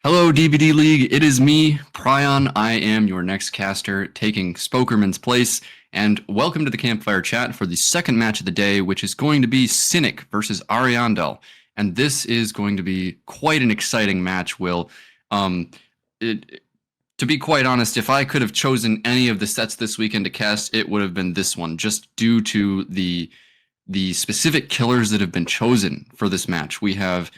Hello, DBDLeague. It is me, Prion. I am your next caster, taking Spokerman's place. And welcome to the Campfire Chat for the second match of the day, which is going to be Cynic versus Ariandel. And this is going to be quite an exciting match, Will. To be quite honest, if I could have chosen any of the sets this weekend to cast, it would have been this one, just due to the specific killers that have been chosen for this match. We have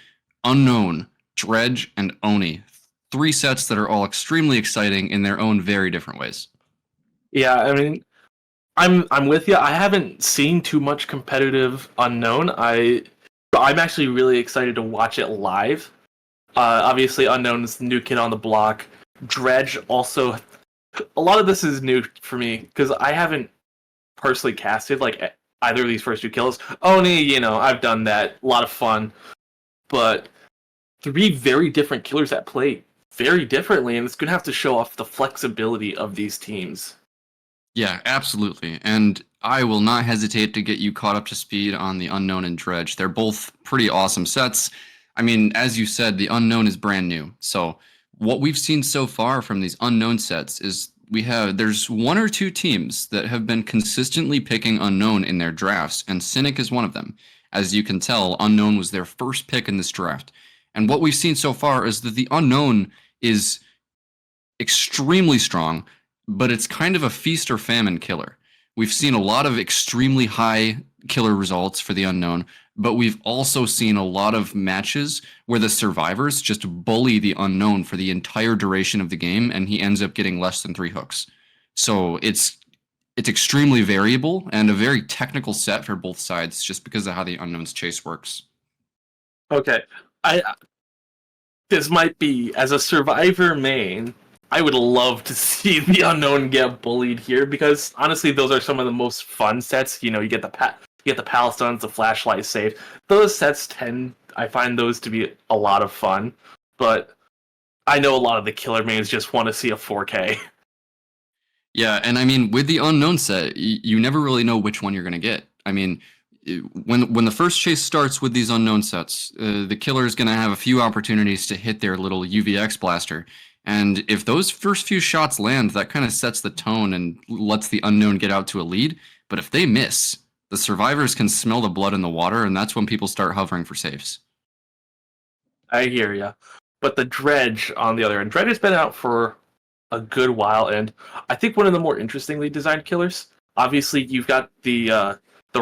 Unknown, Dredge, and Oni. Three sets that are all extremely exciting in their own very different ways. Yeah, I mean, I'm with you. I haven't seen too much competitive Unknown. I'm actually really excited to watch it live. Obviously, Unknown is the new kid on the block. Dredge also, a lot of this is new for me because I haven't personally casted like either of these first two kills. Oni, I've done that, a lot of fun, but three very different killers that play very differently, and it's going to have to show off the flexibility of these teams. Yeah, absolutely. And I will not hesitate to get you caught up to speed on the Unknown and Dredge. They're both pretty awesome sets. I mean, as you said, the Unknown is brand new. So what we've seen so far from these Unknown sets is there's one or two teams that have been consistently picking Unknown in their drafts, and Cynic is one of them. As you can tell, Unknown was their first pick in this draft. And what we've seen so far is that the Unknown is extremely strong, but it's kind of a feast or famine killer. We've seen a lot of extremely high killer results for the Unknown, but we've also seen a lot of matches where the survivors just bully the Unknown for the entire duration of the game, and he ends up getting less than 3 hooks. So it's extremely variable and a very technical set for both sides just because of how the Unknown's chase works. Okay, this might be, as a Survivor main, I would love to see the Unknown get bullied here because honestly, those are some of the most fun sets. You get the Palestons, the Flashlight Safe. Those sets I find those to be a lot of fun, but I know a lot of the killer mains just want to see a 4K. Yeah, and I mean, with the Unknown set, you never really know which one you're going to get. I mean, when the first chase starts with these Unknown sets, the killer is going to have a few opportunities to hit their little UVX blaster. And if those first few shots land, that kind of sets the tone and lets the Unknown get out to a lead. But if they miss, the survivors can smell the blood in the water, and that's when people start hovering for saves. I hear ya. But the Dredge, on the other end, Dredge has been out for a good while, and I think one of the more interestingly designed killers. Obviously, you've got the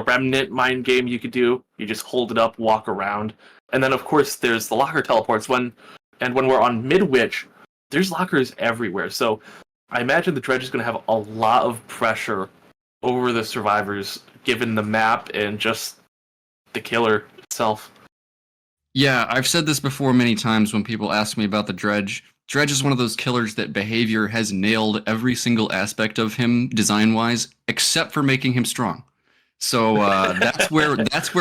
Remnant mind game you could do. You just hold it up, walk around. And then, of course, there's the locker teleports. When we're on Midwich, there's lockers everywhere. So I imagine the Dredge is going to have a lot of pressure over the survivors, given the map and just the killer itself. Yeah, I've said this before many times when people ask me about the Dredge. Dredge is one of those killers that behavior has nailed every single aspect of him design-wise, except for making him strong. So that's where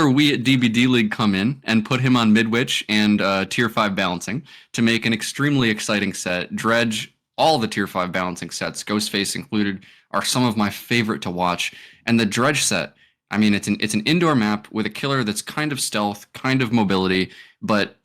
we at DBDLeague come in and put him on Midwich and Tier 5 balancing to make an extremely exciting set. Dredge, all the Tier 5 balancing sets, Ghostface included, are some of my favorite to watch. And the Dredge set, I mean, it's an indoor map with a killer that's kind of stealth, kind of mobility, but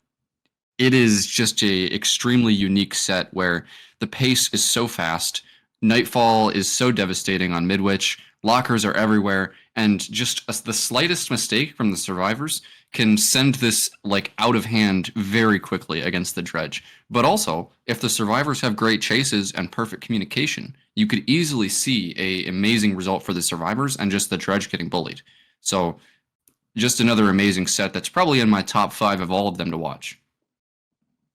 it is just a extremely unique set where the pace is so fast, Nightfall is so devastating on Midwich, lockers are everywhere, and just the slightest mistake from the survivors can send this like out of hand very quickly against the Dredge. But also, if the survivors have great chases and perfect communication, you could easily see an amazing result for the survivors and just the Dredge getting bullied. So just another amazing set that's probably in my top 5 of all of them to watch.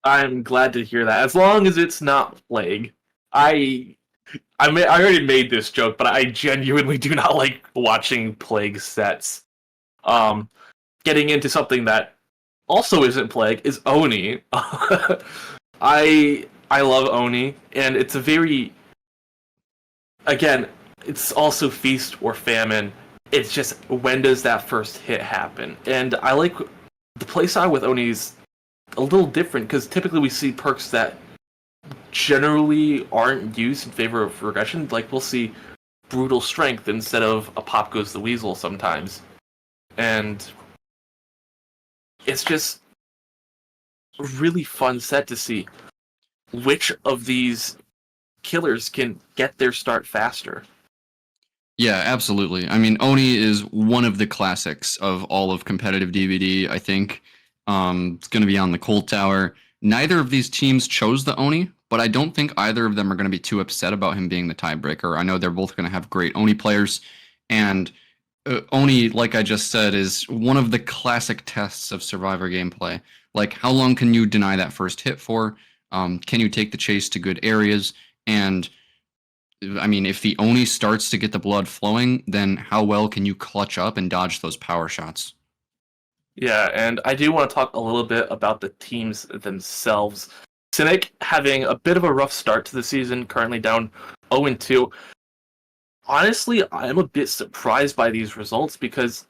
I'm glad to hear that. As long as it's not Plague. I already made this joke, but I genuinely do not like watching Plague sets. Getting into something that also isn't Plague is Oni. I love Oni, and it's a very, again, it's also feast or famine. It's just, when does that first hit happen? And I like the playstyle with Oni's a little different because typically we see perks that generally aren't used in favor of regression. Like, we'll see brutal strength instead of a pop goes the weasel sometimes. And it's just a really fun set to see. which of these killers can get their start faster. Yeah, absolutely. I mean, Oni is one of the classics of all of competitive DBD, I think. It's going to be on the Cold Tower. Neither of these teams chose the Oni, but I don't think either of them are going to be too upset about him being the tiebreaker. I know they're both going to have great Oni players, and Oni, like I just said, is one of the classic tests of Survivor gameplay. Like, how long can you deny that first hit for? Can you take the chase to good areas? And I mean, if the Oni starts to get the blood flowing, then how well can you clutch up and dodge those power shots? Yeah, and I do want to talk a little bit about the teams themselves. Cynic having a bit of a rough start to the season, currently down 0-2. Honestly, I'm a bit surprised by these results because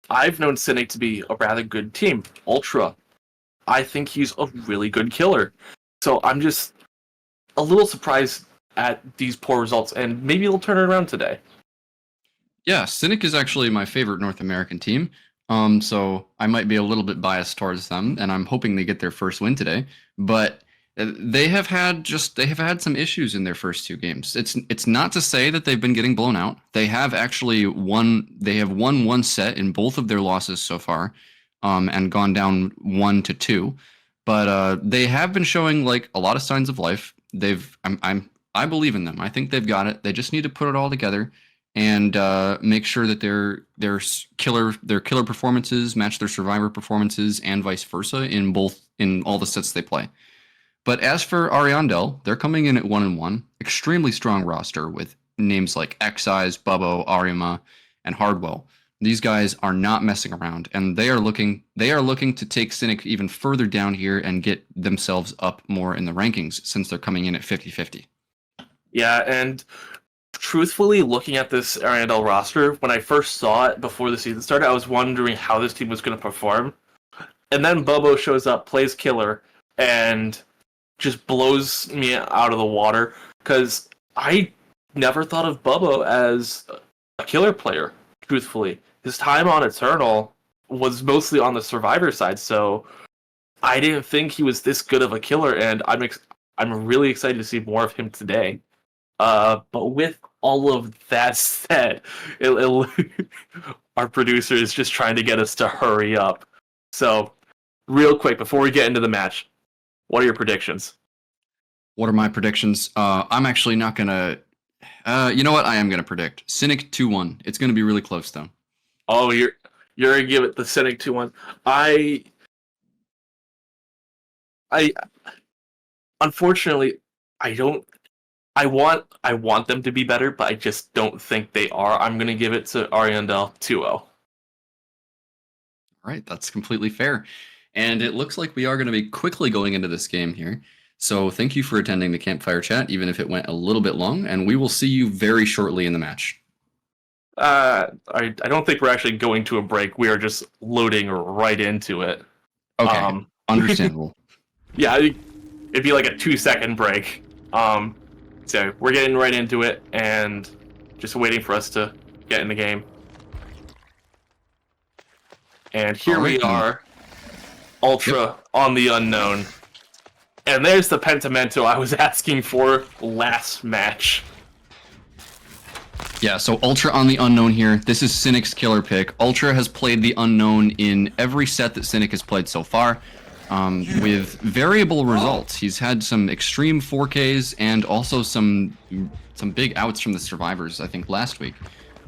I've known Cynic to be a rather good team. Ultra, I think he's a really good killer. So I'm just a little surprised at these poor results, and maybe they'll turn it around today. Yeah, Cynic is actually my favorite North American team. So I might be a little bit biased towards them, and I'm hoping they get their first win today. But they have had some issues in their first 2 games. It's not to say that they've been getting blown out. They have actually won. They have won 1 set in both of their losses so far, and gone down 1-2. But they have been showing like a lot of signs of life. I believe in them. I think they've got it. They just need to put it all together and make sure that their killer performances match their survivor performances and vice versa in all the sets they play. But as for Ariandel, they're coming in at 1-1, extremely strong roster with names like Xeyes, Bubbo, Arima, and Hardwell. These guys are not messing around, and they are looking to take Cynic even further down here and get themselves up more in the rankings since they're coming in at 50-50. Yeah, and truthfully, looking at this Ariandel roster, when I first saw it before the season started, I was wondering how this team was going to perform. And then Bubbo shows up, plays killer, and just blows me out of the water, because I never thought of Bubbo as a killer player, truthfully. His time on Eternal was mostly on the survivor side, so I didn't think he was this good of a killer, and I'm really excited to see more of him today. But with all of that said, our producer is just trying to get us to hurry up. So, real quick, before we get into the match, what are your predictions? What are my predictions? I'm actually not going to... you know what? I am going to predict. Cynic 2-1. It's going to be really close, though. Oh, you're going to give it the Cynic 2-1. Unfortunately, I want them to be better, but I just don't think they are. I'm going to give it to Ariandel 2-0. All right, that's completely fair. And it looks like we are going to be quickly going into this game here. So thank you for attending the campfire chat, even if it went a little bit long, and we will see you very shortly in the match. I don't think we're actually going to a break. We are just loading right into it. Okay, understandable. Yeah, it'd be like a 2-second break. So we're getting right into it and just waiting for us to get in the game. And here we are, Ultra on the Unknown. And there's the Pentimento I was asking for last match. Yeah, so Ultra on the Unknown here. This is Cynic's killer pick. Ultra has played the Unknown in every set that Cynic has played so far, with variable results. He's had some extreme 4Ks and also some big outs from the survivors, I think, last week.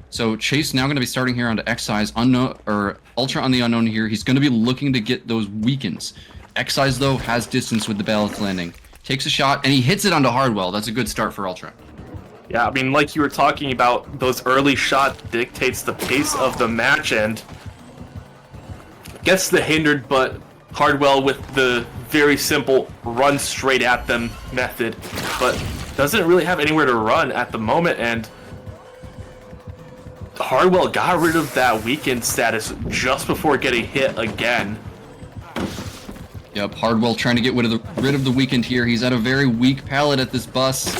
So Chase now going to be starting here onto Xeyes, Ultra on the Unknown here. He's going to be looking to get those weakens. Xeyes, though, has distance with the balanced landing. Takes a shot, and he hits it onto Hardwell. That's a good start for Ultra. Yeah, I mean, like you were talking about, those early shots dictates the pace of the match, and gets the hindered, but Hardwell with the very simple run straight at them method, but doesn't really have anywhere to run at the moment, and Hardwell got rid of that weakened status just before getting hit again. Yep, Hardwell trying to get rid of the weakened here. He's at a very weak pallet at this bus.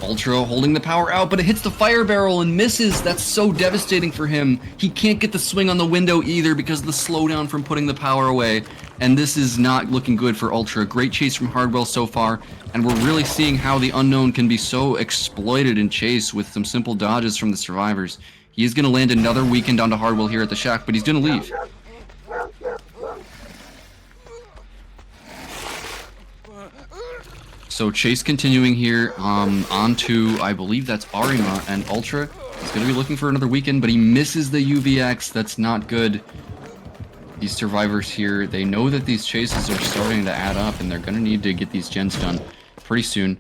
Ultra holding the power out, but it hits the fire barrel and misses. That's so devastating for him. He can't get the swing on the window either because of the slowdown from putting the power away. and this is not looking good for Ultra. Great chase from Hardwell so far, and we're really seeing how the Unknown can be so exploited in chase with some simple dodges from the survivors. He is going to land another weekend onto Hardwell here at the shack, but he's going to leave. So chase continuing here onto, I believe that's Arima, and Ultra is going to be looking for another weekend, but he misses the UVX. That's not good. These survivors here, they know that these chases are starting to add up, and they're going to need to get these gens done pretty soon.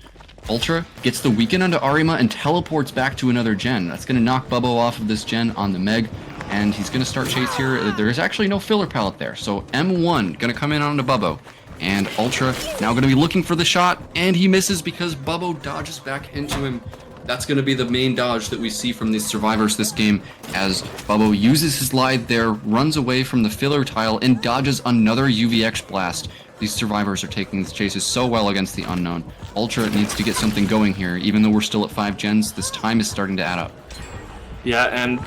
Ultra gets the weekend onto Arima and teleports back to another gen. That's going to knock Bubbo off of this gen on the Meg, and he's going to start chase here. There is actually no filler pallet there, so M1 going to come in onto Bubbo. And Ultra now going to be looking for the shot, and he misses because Bubbo dodges back into him. That's going to be the main dodge that we see from these survivors this game, as Bubbo uses his lithe there, runs away from the filler tile, and dodges another UVX blast. These survivors are taking these chases so well against the Unknown. Ultra needs to get something going here. Even though we're still at 5 gens, this time is starting to add up. Yeah, and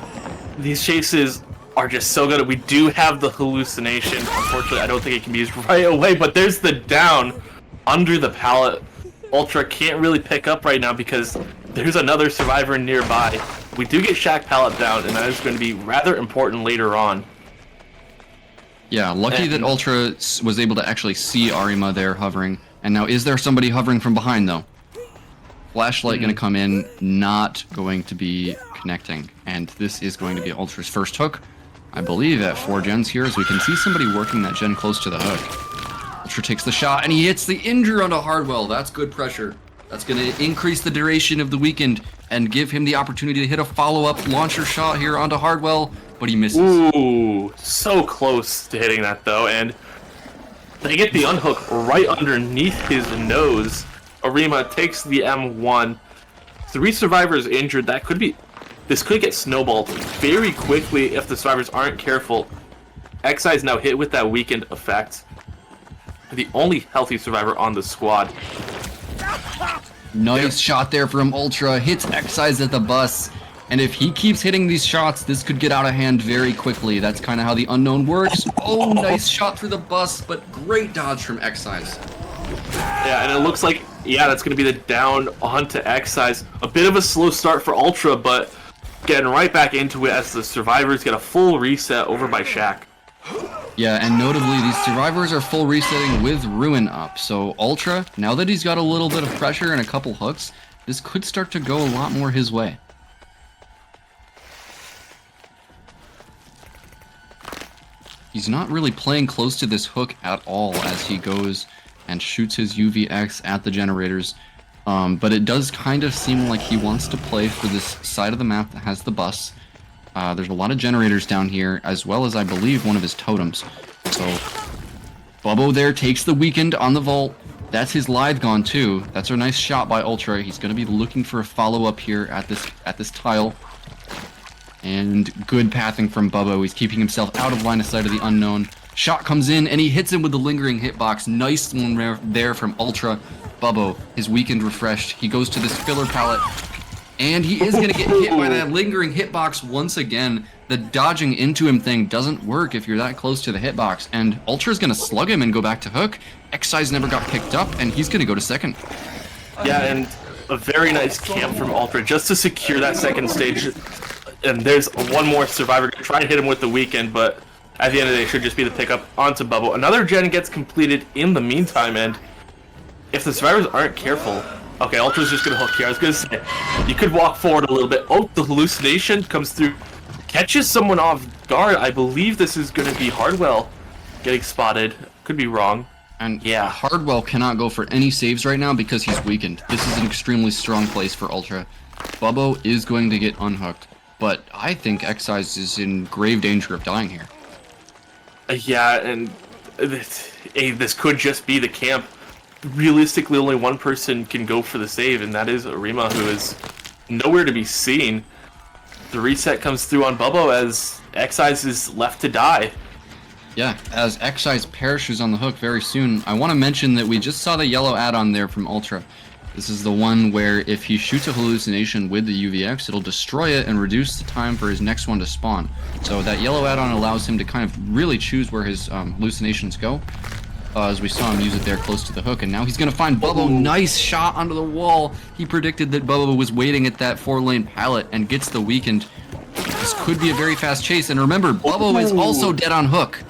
these chases are just so good. We do have the hallucination. Unfortunately, I don't think it can be used right away, but there's the down under the pallet. Ultra can't really pick up right now because there's another survivor nearby. We do get Shack pallet down, and that is going to be rather important later on. Yeah, lucky that Ultra was able to actually see Arima there hovering. And now, is there somebody hovering from behind, though? Flashlight going to come in, not going to be connecting. And this is going to be Ultra's first hook, I believe, at 4 gens here, as we can see somebody working that gen close to the hook. Ultra takes the shot, and he hits the injure onto Hardwell. That's good pressure. That's going to increase the duration of the weekend and give him the opportunity to hit a follow-up launcher shot here onto Hardwell, but he misses. Ooh, so close to hitting that, though, and they get the unhook right underneath his nose. Arima takes the M1. 3 survivors injured. This could get snowballed very quickly if the survivors aren't careful. XI is now hit with that weakened effect. The only healthy survivor on the squad. Nice shot there from Ultra. Hits X-Size at the bus. And if he keeps hitting these shots, this could get out of hand very quickly. That's kind of how the Unknown works. Oh, nice shot through the bus, but great dodge from X-Size. Yeah, and it looks like, that's going to be the down onto X-Size. A bit of a slow start for Ultra, but getting right back into it as the survivors get a full reset over by Shack. Yeah, and notably, these survivors are full resetting with Ruin up. So Ultra, now that he's got a little bit of pressure and a couple hooks, this could start to go a lot more his way. He's not really playing close to this hook at all as he goes and shoots his UVX at the generators. But it does kind of seem like he wants to play for this side of the map that has the bus. There's a lot of generators down here, as well as, I believe, one of his totems. So Bubbo there takes the weekend on the vault. That's his lithe gone too. That's a nice shot by Ultra. He's going to be looking for a follow-up here at this tile. And good pathing from Bubbo. He's keeping himself out of line of sight of the Unknown. Shot comes in, and he hits him with the lingering hitbox. Nice one there from Ultra. Bubbo, his weekend refreshed. He goes to this filler pallet, and he is going to get hit by that lingering hitbox once again. The dodging into him thing doesn't work if you're that close to the hitbox, and Ultra's going to slug him and go back to hook. X-Size never got picked up, and he's going to go to second. Yeah, and a very nice camp from Ultra just to secure that second stage. And there's one more survivor going to try and hit him with the weekend, but at the end of the day, it should just be the pickup onto Bubbo. Another gen gets completed in the meantime, and if the survivors aren't careful... Okay, Ultra's just going to hook here. I was going to say, you could walk forward a little bit. Oh, the hallucination comes through. Catches someone off guard. I believe this is going to be Hardwell getting spotted. Could be wrong. And yeah, Hardwell cannot go for any saves right now because he's weakened. This is an extremely strong place for Ultra. Bubbo is going to get unhooked, but I think X-Size is in grave danger of dying here. Yeah, and this could just be the camp. Realistically, only one person can go for the save, and that is Arima, who is nowhere to be seen. The reset comes through on Bubbo as X-Size is left to die. Yeah, as X-Size parachutes on the hook very soon. I want to mention that we just saw the yellow add-on there from Ultra. This is the one where if he shoots a hallucination with the UVX, it'll destroy it and reduce the time for his next one to spawn. So that yellow add-on allows him to kind of really choose where his hallucinations go. As we saw him use it there close to the hook, and now he's going to find Bubbo. Nice shot onto the wall. He predicted that Bubbo was waiting at that 4-lane pallet and gets the weakened. This could be a very fast chase, and remember, Bubbo is also dead on hook.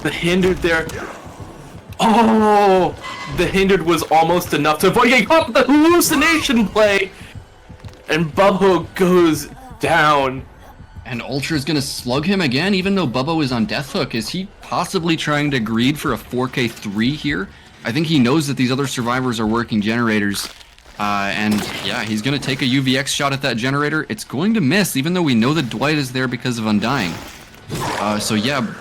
The hindered there. Oh, the hindered was almost enough to avoid getting caught with the hallucination play, and Bubbo goes down. And Ultra is going to slug him again, even though Bubbo is on death hook. Is he possibly trying to greed for a 4K3 here? I think he knows that these other survivors are working generators. And yeah, he's going to take a UVX shot at that generator. It's going to miss, even though we know that Dwight is there because of Undying. So yeah,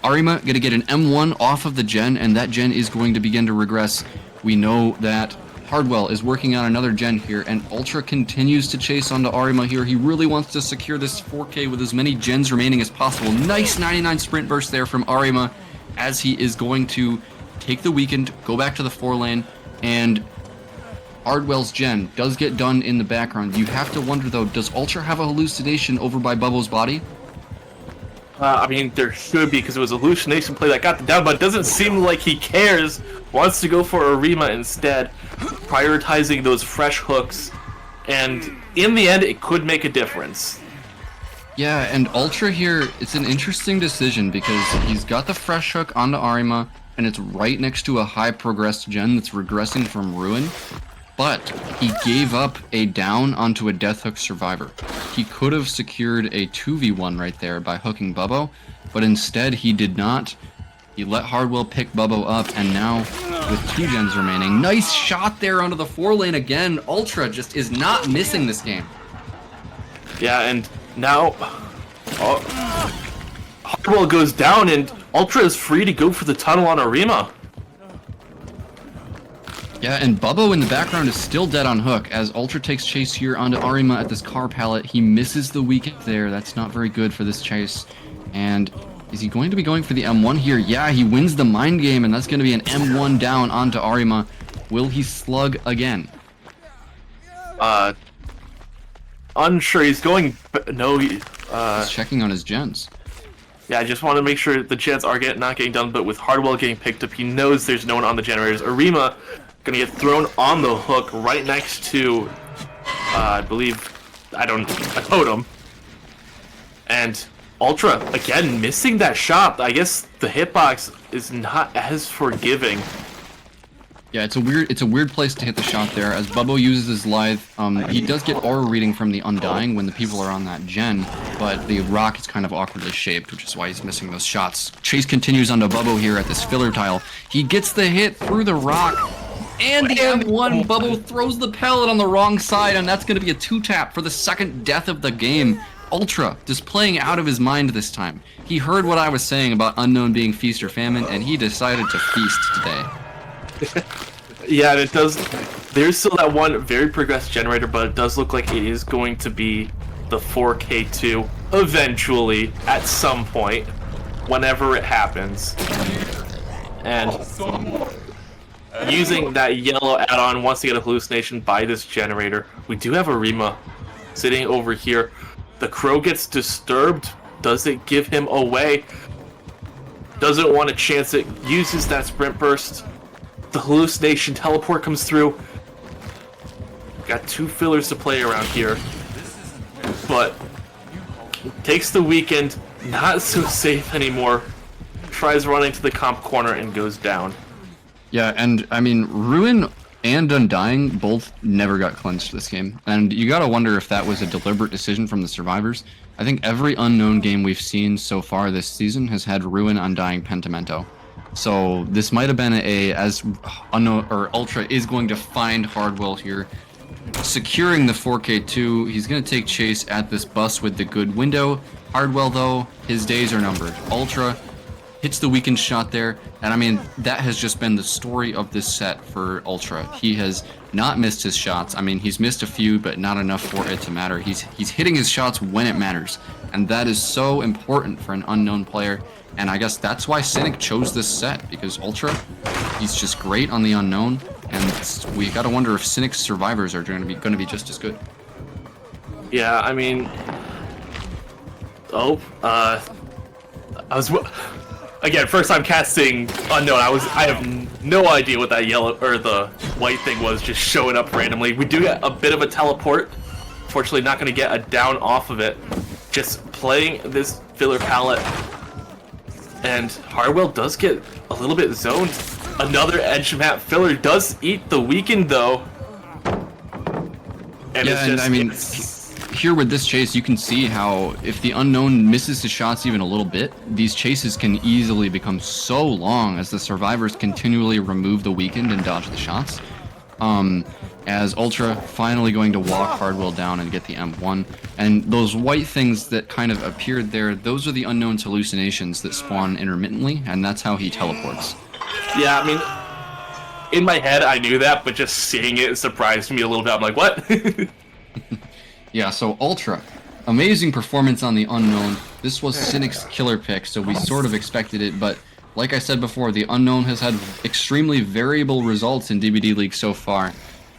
Arima going to get an M1 off of the gen, and that gen is going to begin to regress. We know that Hardwell is working on another gen here, and Ultra continues to chase onto Arima here. He really wants to secure this 4K with as many gens remaining as possible. Nice 99 sprint burst there from Arima, as he is going to take the weakened, go back to the 4-lane, and Hardwell's gen does get done in the background. You have to wonder, though, does Ultra have a hallucination over by Bubbo's body? I mean, there should be, because it was a hallucination play that got the down, but it doesn't seem like he cares. Wants to go for Arima instead, prioritizing those fresh hooks, and in the end, it could make a difference. Yeah, and Ultra here, it's an interesting decision, because he's got the fresh hook onto Arima, and it's right next to a high progressed gen that's regressing from Ruin. But he gave up a down onto a death hook survivor. He could have secured a 2v1 right there by hooking Bubbo, but instead he did not. He let Hardwell pick Bubbo up, and now with 2 gens remaining, nice shot there onto the 4-lane again. Ultra just is not missing this game. Yeah, and now Hardwell goes down, and Ultra is free to go for the tunnel on Arima. Yeah, and Bubbo in the background is still dead on hook as Ultra takes chase here onto Arima at this car pallet. He misses the weakened there. That's not very good for this chase. And is he going to be going for the M1 here? Yeah, he wins the mind game, and that's going to be an M1 down onto Arima. Will he slug again? Unsure. He's going. No, He's checking on his gens. Yeah, I just want to make sure the gens are not getting done, but with Hardwell getting picked up, he knows there's no one on the generators. Arima gonna get thrown on the hook right next to, I believe, a totem. And Ultra, again, missing that shot. I guess the hitbox is not as forgiving. Yeah, it's a weird place to hit the shot there. As Bubbo uses his lithe, he does get aura reading from the Undying when the people are on that gen, but the rock is kind of awkwardly shaped, which is why he's missing those shots. Chase continues onto Bubbo here at this filler tile. He gets the hit through the rock, and the M1. Bubbo throws the pellet on the wrong side, and that's going to be a 2-tap for the second death of the game. Ultra just playing out of his mind this time. He heard what I was saying about Unknown being feast or famine, and he decided to feast today. Yeah, and it does. There's still that one very progressed generator, but it does look like it is going to be the 4K2 eventually, at some point, whenever it happens. And using that yellow add-on wants to get a hallucination by this generator. We do have Arima sitting over here. The crow gets disturbed. Does it give him away? Doesn't want to chance it. Uses that sprint burst. The hallucination teleport comes through. Got 2 fillers to play around here. But takes the weekend. Not so safe anymore. Tries running to the comp corner and goes down. Yeah, and I mean, Ruin and Undying both never got cleansed this game. And you gotta wonder if that was a deliberate decision from the survivors. I think every Unknown game we've seen so far this season has had Ruin, Undying, Pentimento. So this might have been as Unknown or Ultra is going to find Hardwell here, securing the 4K2. He's going to take chase at this bus with the good window. Hardwell, though, his days are numbered. Ultra hits the weakened shot there, and I mean, that has just been the story of this set for Ultra. He has not missed his shots. I mean, he's missed a few, but not enough for it to matter. He's hitting his shots when it matters, and that is so important for an Unknown player. And I guess that's why Cynic chose this set, because Ultra, he's just great on the Unknown, and we gotta wonder if Cynic's survivors are going to be just as good. Yeah, I mean, I was again first time casting Unknown. I have no idea what that yellow or the white thing was just showing up randomly. We do get a bit of a teleport. Fortunately, not going to get a down off of it. Just playing this filler palette, and Harwell does get a little bit zoned. Another edge map filler does eat the weekend though. And yeah, and I mean, here with this chase, you can see how if the Unknown misses his shots even a little bit, these chases can easily become so long as the survivors continually remove the weekend and dodge the shots. As Ultra finally going to walk Hardwell down and get the M1. And those white things that kind of appeared there, those are the Unknown's hallucinations that spawn intermittently, and that's how he teleports. Yeah, I mean, in my head I knew that, but just seeing it surprised me a little bit. I'm like, what? Yeah, so Ultra. Amazing performance on the Unknown. This was Cynic's killer pick, so we sort of expected it, but like I said before, the Unknown has had extremely variable results in DBDLeague so far.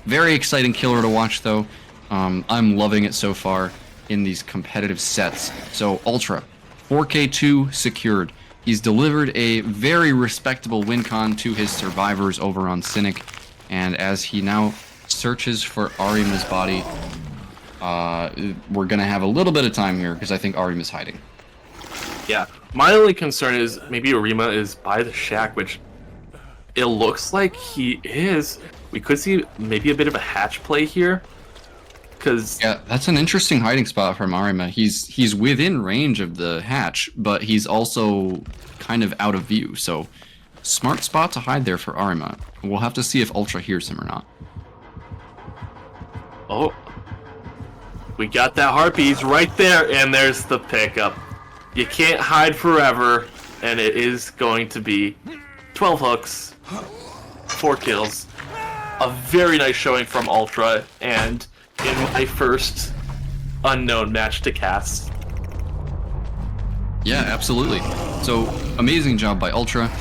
Very exciting killer to watch, though. I'm loving it so far in these competitive sets. So, Ultra, 4K2 secured. He's delivered a very respectable win con to his survivors over on Cynic. And as he now searches for Arima's body, we're going to have a little bit of time here because I think Arima's hiding. Yeah, my only concern is maybe Arima is by the shack, which it looks like he is. We could see maybe a bit of a hatch play here, because yeah, that's an interesting hiding spot from Arima. He's within range of the hatch, but he's also kind of out of view. So, smart spot to hide there for Arima. We'll have to see if Ultra hears him or not. Oh, we got that harpy. He's right there, and there's the pickup. You can't hide forever, and it is going to be 12 hooks, 4 kills. A very nice showing from Ultra, and in my first Unknown match to cast. Yeah, absolutely. So, amazing job by Ultra.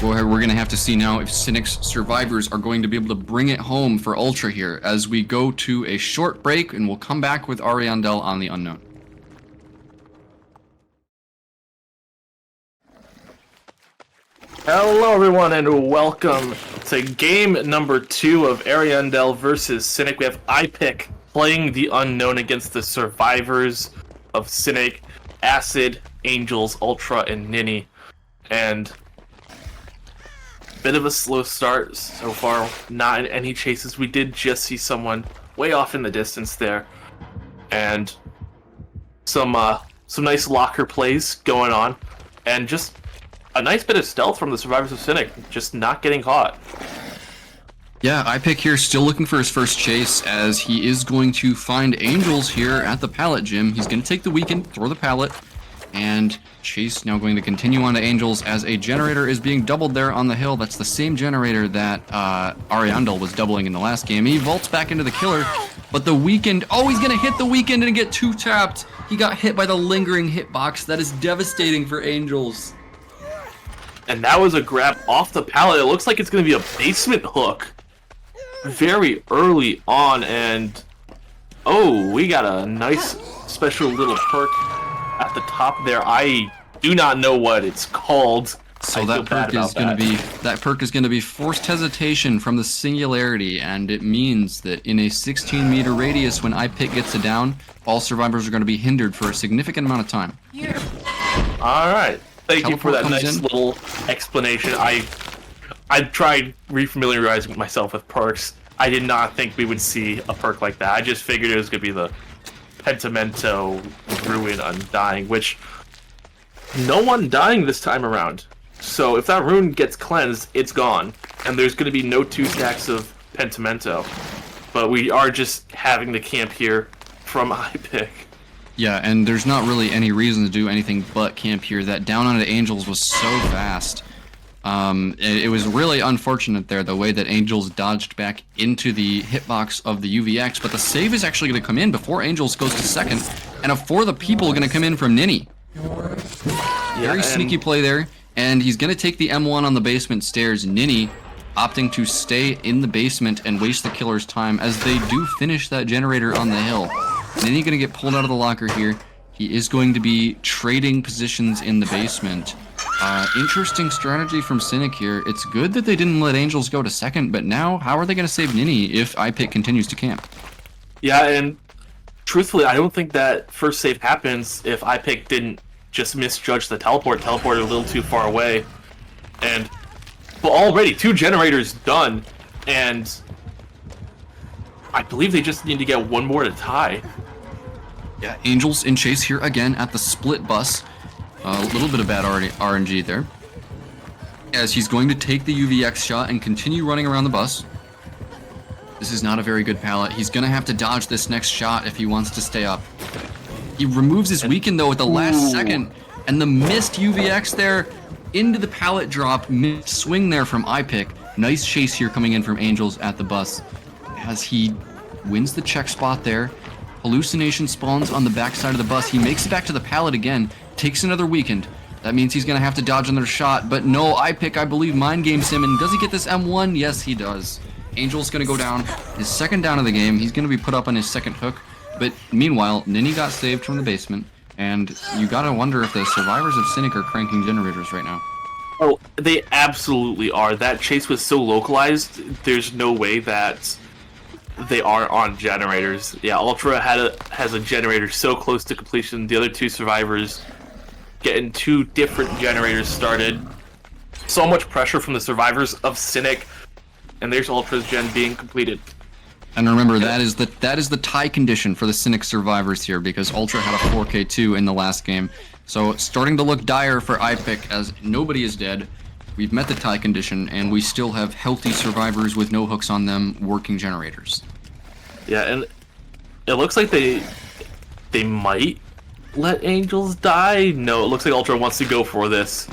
We're going to have to see now if Cynic's survivors are going to be able to bring it home for Ultra here as we go to a short break, and we'll come back with Ariandel on the Unknown. Hello everyone and welcome to game number 2 of Ariandel versus Cynic. We have iPick playing the Unknown against the survivors of Cynic, Acid, Angels, Ultra, and Ninny. And bit of a slow start so far, not in any chases. We did just see someone way off in the distance there. And some nice locker plays going on. And just a nice bit of stealth from the survivors of Cynic, just not getting caught. Yeah, iPick here still looking for his first chase as he is going to find Angels here at the pallet gym. He's going to take the weekend, throw the pallet, and chase now going to continue on to Angels as a generator is being doubled there on the hill. That's the same generator that Ariandel was doubling in the last game. He vaults back into the killer, but the weekend, oh, he's going to hit the weekend and get 2-tapped. He got hit by the lingering hitbox. That is devastating for Angels. And that was a grab off the pallet. It looks like it's going to be a basement hook very early on. And, oh, we got a nice special little perk at the top there. I do not know what it's called. So that perk is going to be forced hesitation from the singularity, and it means that in a 16-meter radius when iPick gets it down, all survivors are going to be hindered for a significant amount of time. All right. Thank you for that Teleport nice little explanation. I tried refamiliarizing myself with perks. I did not think we would see a perk like that. I just figured it was going to be the Pentimento Ruin Undying, which no one dying this time around. So if that rune gets cleansed, it's gone. And there's going to be no 2 stacks of Pentimento. But we are just having the camp here from iPick. Yeah, and there's not really any reason to do anything but camp here. That down onto Angels was so fast. It was really unfortunate there, the way that Angels dodged back into the hitbox of the UVX, but the save is actually going to come in before Angels goes to second, and a For the People going to come in from Ninny. Very sneaky play there, and he's going to take the M1 on the basement stairs. Ninny opting to stay in the basement and waste the killer's time as they do finish that generator on the hill. Ninny gonna get pulled out of the locker here. He is going to be trading positions in the basement. Interesting strategy from Cynic here. It's good that they didn't let Angels go to second, but now how are they going to save Ninny if iPick continues to camp? Yeah, and truthfully, I don't think that first save happens if iPick didn't just misjudge the teleported a little too far away. But already 2 generators done, and I believe they just need to get 1 more to tie. Yeah, Angels in chase here again at the split bus. A little bit of bad RNG there. As he's going to take the UVX shot and continue running around the bus. This is not a very good pallet. He's going to have to dodge this next shot if he wants to stay up. He removes his weaken though at the last second. And the missed UVX there into the pallet drop. Missed swing there from iPick. Nice chase here coming in from Angels at the bus. As he wins the check spot there. Hallucination spawns on the backside of the bus. He makes it back to the pallet again. Takes another weekend. That means he's going to have to dodge another shot. But no, iPick, I believe, mind games him. And does he get this M1? Yes, he does. Angel's going to go down. His second down of the game. He's going to be put up on his second hook. But meanwhile, Ninny got saved from the basement. And you got to wonder if the survivors of Cynic are cranking generators right now. Oh, they absolutely are. That chase was so localized, there's no way that they are on generators. Yeah, Ultra has a generator so close to completion. The other 2 survivors getting 2 different generators started. So much pressure from the survivors of Cynic, and there's Ultra's gen being completed. And remember, that is the tie condition for the Cynic survivors here, because Ultra had a 4K2 in the last game. So it's starting to look dire for iPick as nobody is dead. We've met the tie condition, and we still have healthy survivors with no hooks on them working generators. Yeah, and it looks like they might let Angels die. No, it looks like Ultra wants to go for this.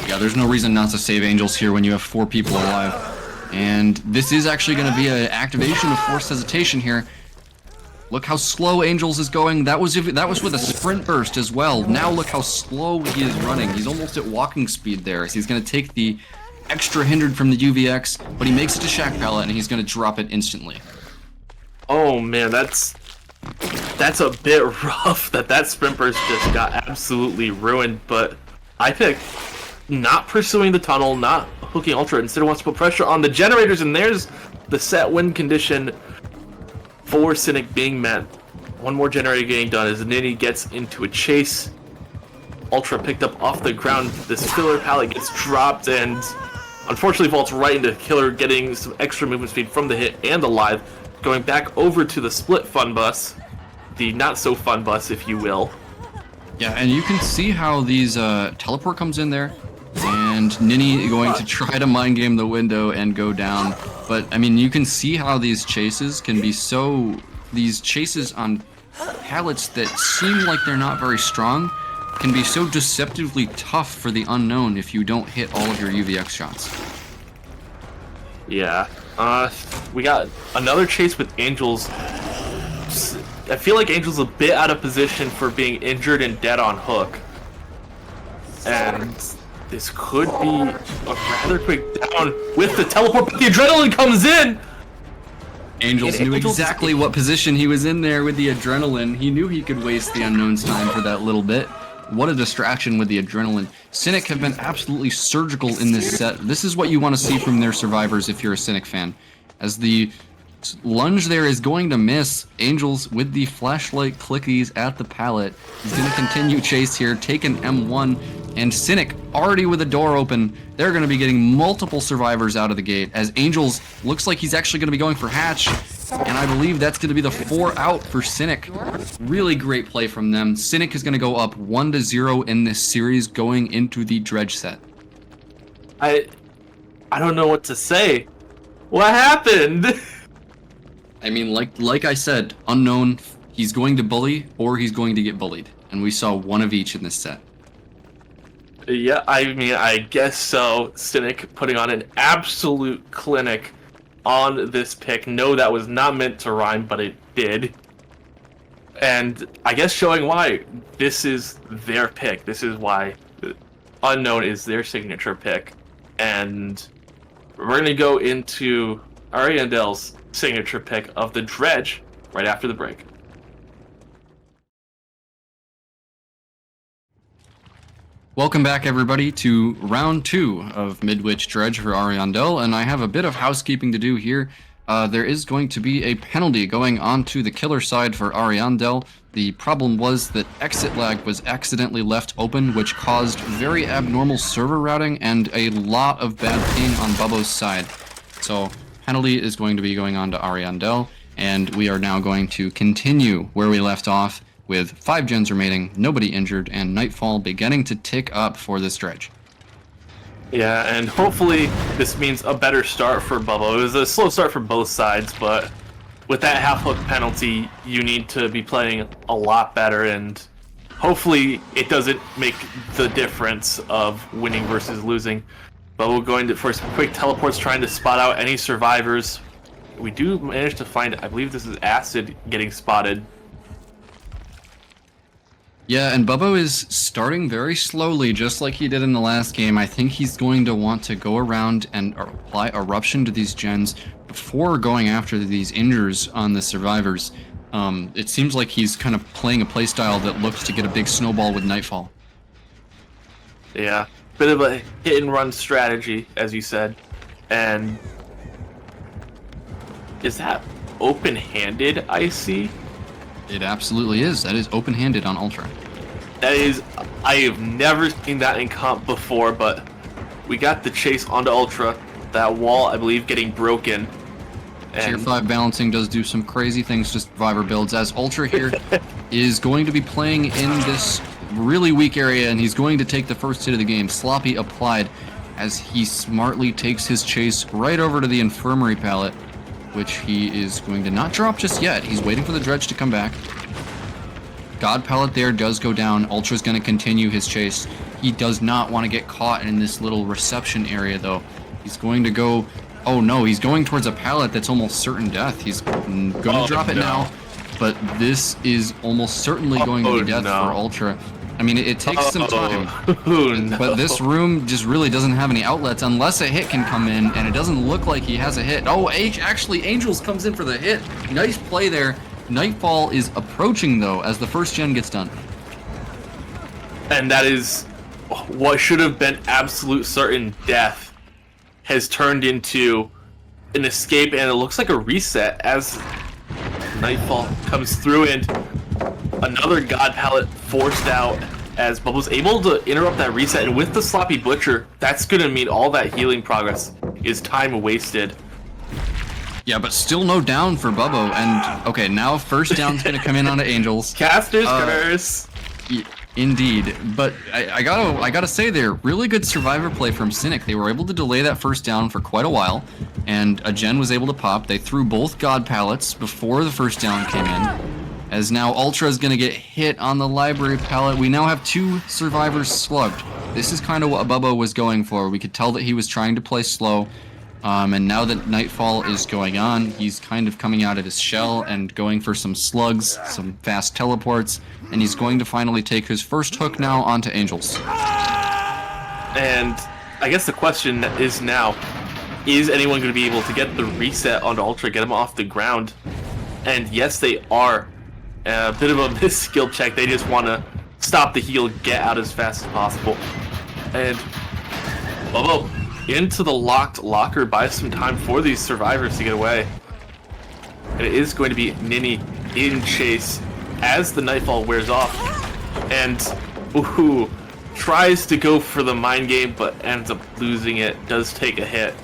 Yeah, there's no reason not to save Angels here when you have 4 people alive. And this is actually going to be an activation of forced hesitation here. Look how slow Angels is going. That was with a sprint burst as well. Now look how slow he is running. He's almost at walking speed there. So he's going to take the extra hindered from the UVX, but he makes it to Shack Pallet and he's going to drop it instantly. Oh man, that's a bit rough that sprint burst just got absolutely ruined. But iPick not pursuing the tunnel, not hooking Ultra, instead wants to put pressure on the generators, and there's the set win condition for Cynic being met. 1 more generator getting done as Ninny gets into a chase. Ultra picked up off the ground. This filler pallet gets dropped, and unfortunately vaults right into Killer, getting some extra movement speed from the hit and the live. Going back over to the split fun bus, the not so fun bus, if you will. Yeah, and you can see how these teleport comes in there, and Ninny going to try to mind game the window and go down. But I mean, you can see how these chases can be these chases on pallets that seem like they're not very strong can be so deceptively tough for the unknown if you don't hit all of your UVX shots. Yeah. We got another chase with Angels. I feel like Angel's a bit out of position for being injured and dead on hook. And this could be a rather quick down with the teleport, but the adrenaline comes in! Angels knew exactly what position he was in there with the adrenaline. He knew he could waste the unknown's time for that little bit. What a distraction with the adrenaline. Cynic have been absolutely surgical in this set. This is what you want to see from their survivors if you're a Cynic fan. As the lunge there is going to miss, Angels with the flashlight clickies at the pallet. He's going to continue chase here, take an M1, and Cynic already with the door open. They're going to be getting multiple survivors out of the gate as Angels looks like he's actually going to be going for hatch. And I believe that's going to be the 4 out for Cynic. Really great play from them. Cynic is going to go up 1-0 in this series going into the Dredge set. I don't know what to say. What happened? I mean, like I said, unknown, he's going to bully or he's going to get bullied. And we saw one of each in this set. Yeah, I mean, I guess so. Cynic putting on an absolute clinic on this pick. No, that was not meant to rhyme, but it did. And I guess showing why this is their pick. This is why Unknown is their signature pick. And we're going to go into Ariandel's signature pick of the Dredge right after the break. Welcome back, everybody, to round 2 of Midwich Dredge for Ariandel, and I have a bit of housekeeping to do here. There is going to be a penalty going on to the killer side for Ariandel. The problem was that exit lag was accidentally left open, which caused very abnormal server routing and a lot of bad ping on Bubbo's side. So, penalty is going to be going on to Ariandel, and we are now going to continue where we left off with 5 gens remaining, nobody injured, and nightfall beginning to tick up for this dredge. Yeah, and hopefully this means a better start for Bubbo. It was a slow start for both sides, but with that half-hook penalty, you need to be playing a lot better, and hopefully it doesn't make the difference of winning versus losing. Bubbo going to for some quick teleports, trying to spot out any survivors. We do manage to find, I believe this is Acid getting spotted. Yeah, and Bubbo is starting very slowly, just like he did in the last game. I think he's going to want to go around and apply Eruption to these gens before going after these injures on the survivors. It seems like he's kind of playing a playstyle that looks to get a big snowball with Nightfall. Yeah, bit of a hit-and-run strategy, as you said. And is that open-handed, I see? It absolutely is. That is open-handed on Ultra. That is, I have never seen that in comp before, but we got the chase onto Ultra. That wall, I believe, getting broken. Tier 5 balancing does do some crazy things to survivor builds, as Ultra here is going to be playing in this really weak area, and he's going to take the first hit of the game. Sloppy applied as he smartly takes his chase right over to the Infirmary pallet, which he is going to not drop just yet. He's waiting for the Dredge to come back. God pallet there does go down. Ultra's going to continue his chase. He does not want to get caught in this little reception area, though. He's going to go... Oh, no, he's going towards a pallet that's almost certain death. He's going to drop it now, but this is almost certainly going to be death for Ultra. I mean, it takes some time, but this room just really doesn't have any outlets unless a hit can come in, and it doesn't look like he has a hit. Oh, actually, Angels comes in for the hit. Nice play there. Nightfall is approaching, though, as the first gen gets done. And that is what should have been absolute certain death has turned into an escape, and it looks like a reset as Nightfall comes through, and another God pallet forced out as Bubba's able to interrupt that reset, and with the Sloppy Butcher, that's going to mean all that healing progress is time wasted. Yeah, but still no down for Bubbo, and okay, now first down's going to come in onto Angels. Caster's curse. Indeed, but I gotta say there, really good survivor play from Cynic. They were able to delay that first down for quite a while, and a gen was able to pop. They threw both God pallets before the first down came in. As now Ultra is going to get hit on the library pallet. We now have 2 survivors slugged. This is kind of what Bubbo was going for. We could tell that he was trying to play slow. And now that Nightfall is going on, he's kind of coming out of his shell and going for some slugs, some fast teleports, and he's going to finally take his first hook now onto Angels. And I guess the question is now, is anyone going to be able to get the reset onto Ultra, get him off the ground? And yes, they are. A bit of a missed skill check. They just want to stop the heal, get out as fast as possible. And Bubbo into the locked locker, buys some time for these survivors to get away. And it is going to be Nini in chase as the Nightfall wears off. And tries to go for the mind game, but ends up losing it. Does take a hit.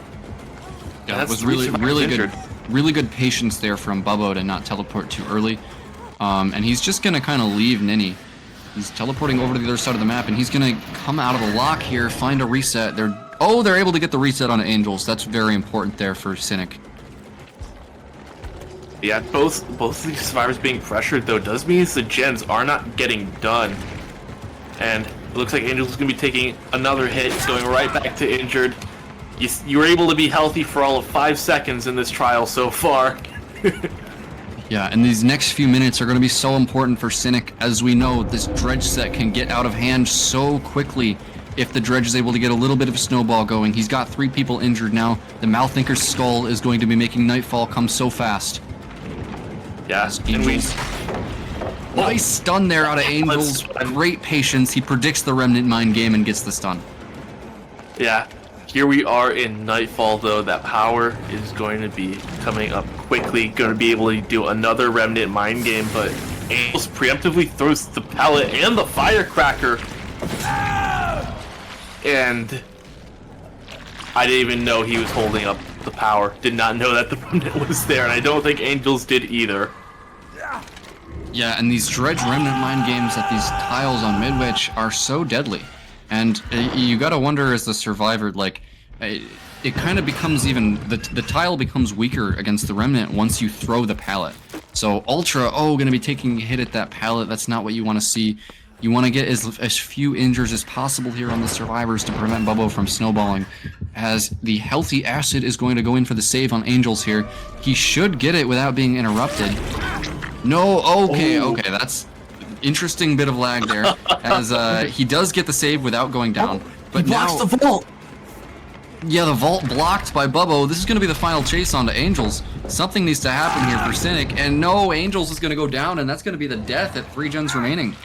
Yeah, it was really good patience there from Bubbo to not teleport too early. And he's just gonna kind of leave Nini. He's teleporting over to the other side of the map, and he's gonna come out of the lock here, find a reset. They're able to get the reset on Angels. That's very important there for Cynic. Yeah, both of these survivors being pressured though does mean the gens are not getting done. And it looks like Angels is gonna be taking another hit, going right back to injured. You were able to be healthy for all of 5 seconds in this trial so far. Yeah, and these next few minutes are going to be so important for Cynic. As we know, this Dredge set can get out of hand so quickly. if the Dredge is able to get a little bit of a snowball going. He's got 3 people injured now. The Malthinker's skull is going to be making Nightfall come so fast. Yeah, Angels. Nice stun there out of Angels. Great patience. He predicts the Remnant Mind game and gets the stun. Yeah, here we are in Nightfall, though. That power is going to be coming up quickly. Going to be able to do another Remnant Mind game, but Angels preemptively throws the pallet and the firecracker. And I didn't even know he was holding up the power. Did not know that the Remnant was there, and I don't think Angels did either. Yeah, and these Dredge Remnant Mind games at these tiles on Midwich are so deadly. And you gotta wonder as the survivor, like, it kind of becomes even, the tile becomes weaker against the Remnant once you throw the pallet. So Ultra, gonna be taking a hit at that pallet. That's not what you want to see. You want to get as few injuries as possible here on the survivors to prevent Bubbo from snowballing. As the healthy Acid is going to go in for the save on Angels here. He should get it without being interrupted. No, okay, that's interesting bit of lag there. As he does get the save without going down. But he blocks now, the vault! Yeah, the vault blocked by Bubbo. This is going to be the final chase onto Angels. Something needs to happen here for Cynic. And no, Angels is going to go down, and that's going to be the death at 3 gens remaining.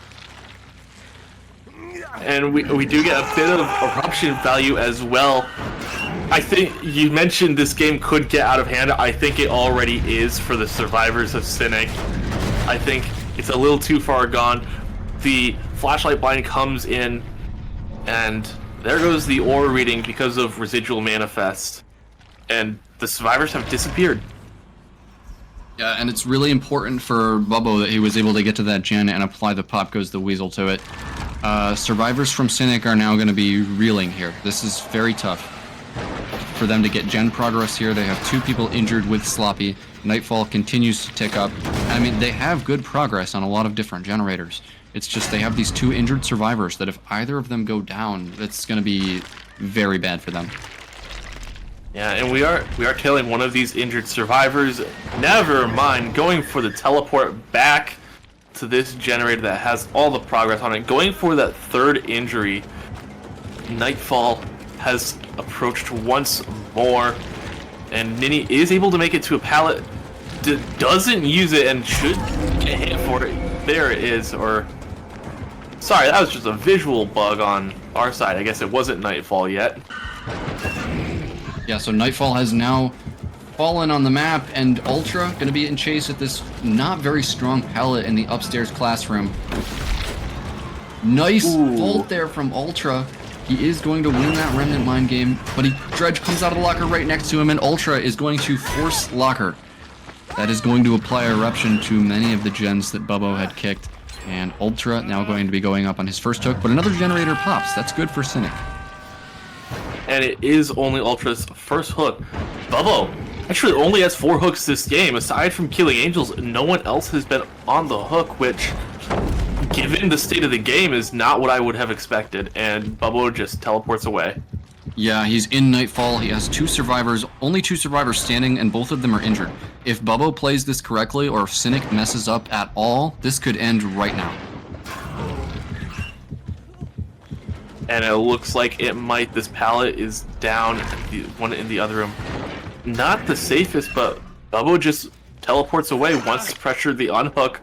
And we do get a bit of eruption value as well. I think you mentioned this game could get out of hand. I think it already is for the survivors of Cynic. I think it's a little too far gone. The flashlight blind comes in, and there goes the aura reading because of residual manifest. And the survivors have disappeared. Yeah, and it's really important for Bubbo that he was able to get to that gen and apply the Pop Goes the Weasel to it. Survivors from Cynic are now going to be reeling here. This is very tough for them to get gen progress here. They have 2 people injured with Sloppy. Nightfall continues to tick up. I mean, they have good progress on a lot of different generators. It's just they have these 2 injured survivors that if either of them go down, it's going to be very bad for them. Yeah, and we are tailing one of these injured survivors. Never mind going for the teleport back to this generator that has all the progress on it. Going for that 3rd injury. Nightfall has approached once more, and Nini is able to make it to a pallet. Doesn't use it and should get hit for it. There it is, or... Sorry, that was just a visual bug on our side. I guess it wasn't Nightfall yet. Yeah, so Nightfall has now fallen on the map, and Ultra going to be in chase at this not very strong pallet in the upstairs classroom. Nice vault there from Ultra. He is going to win that Remnant Mind game, but Dredge comes out of the locker right next to him, and Ultra is going to force locker. That is going to apply eruption to many of the gens that Bubbo had kicked, and Ultra now going to be going up on his first hook, but another generator pops. That's good for Cynic. And it is only Ultra's first hook. Bubbo actually only has 4 hooks this game. Aside from killing Angels, no one else has been on the hook, which, given the state of the game, is not what I would have expected. And Bubbo just teleports away. Yeah, he's in Nightfall. He has 2 survivors, only 2 survivors standing, and both of them are injured. If Bubbo plays this correctly, or if Cynic messes up at all, this could end right now. And it looks like it might. This pallet is down, the one in the other room. Not the safest, but Bubbo just teleports away once pressured the unhook,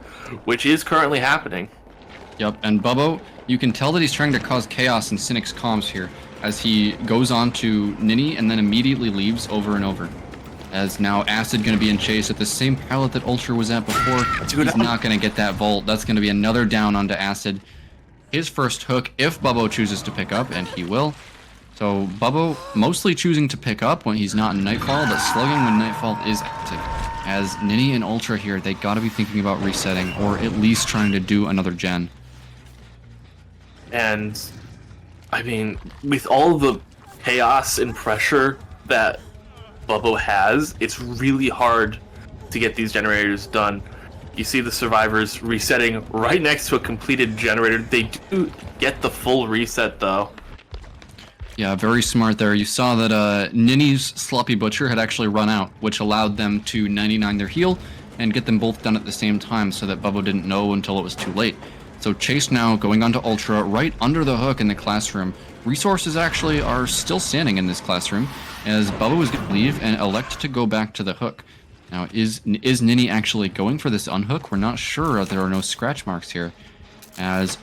which is currently happening. Yep, and Bubbo, you can tell that he's trying to cause chaos in Cynic's comms here, as he goes on to Nini and then immediately leaves over and over. As now Acid going to be in chase at the same pallet that Ultra was at before. He's not going to get that vault. That's going to be another down onto Acid. His first hook, if Bubbo chooses to pick up, and he will. So Bubbo mostly choosing to pick up when he's not in Nightfall, but slugging when Nightfall is active. As Nini and Ultra here, they got to be thinking about resetting, or at least trying to do another gen. And, I mean, with all the chaos and pressure that Bubbo has, it's really hard to get these generators done. You see the survivors resetting right next to a completed generator. They do get the full reset, though. Yeah, very smart there. You saw that Nini's Sloppy Butcher had actually run out, which allowed them to 99 their heal and get them both done at the same time so that Bubbo didn't know until it was too late. So So Chase now going on to Ultra right under the hook in the classroom. Resources actually are still standing in this classroom as Bubba was going to leave and elect to go back to the hook. Now, is Nini actually going for this unhook? We're not sure. There are no scratch marks here. As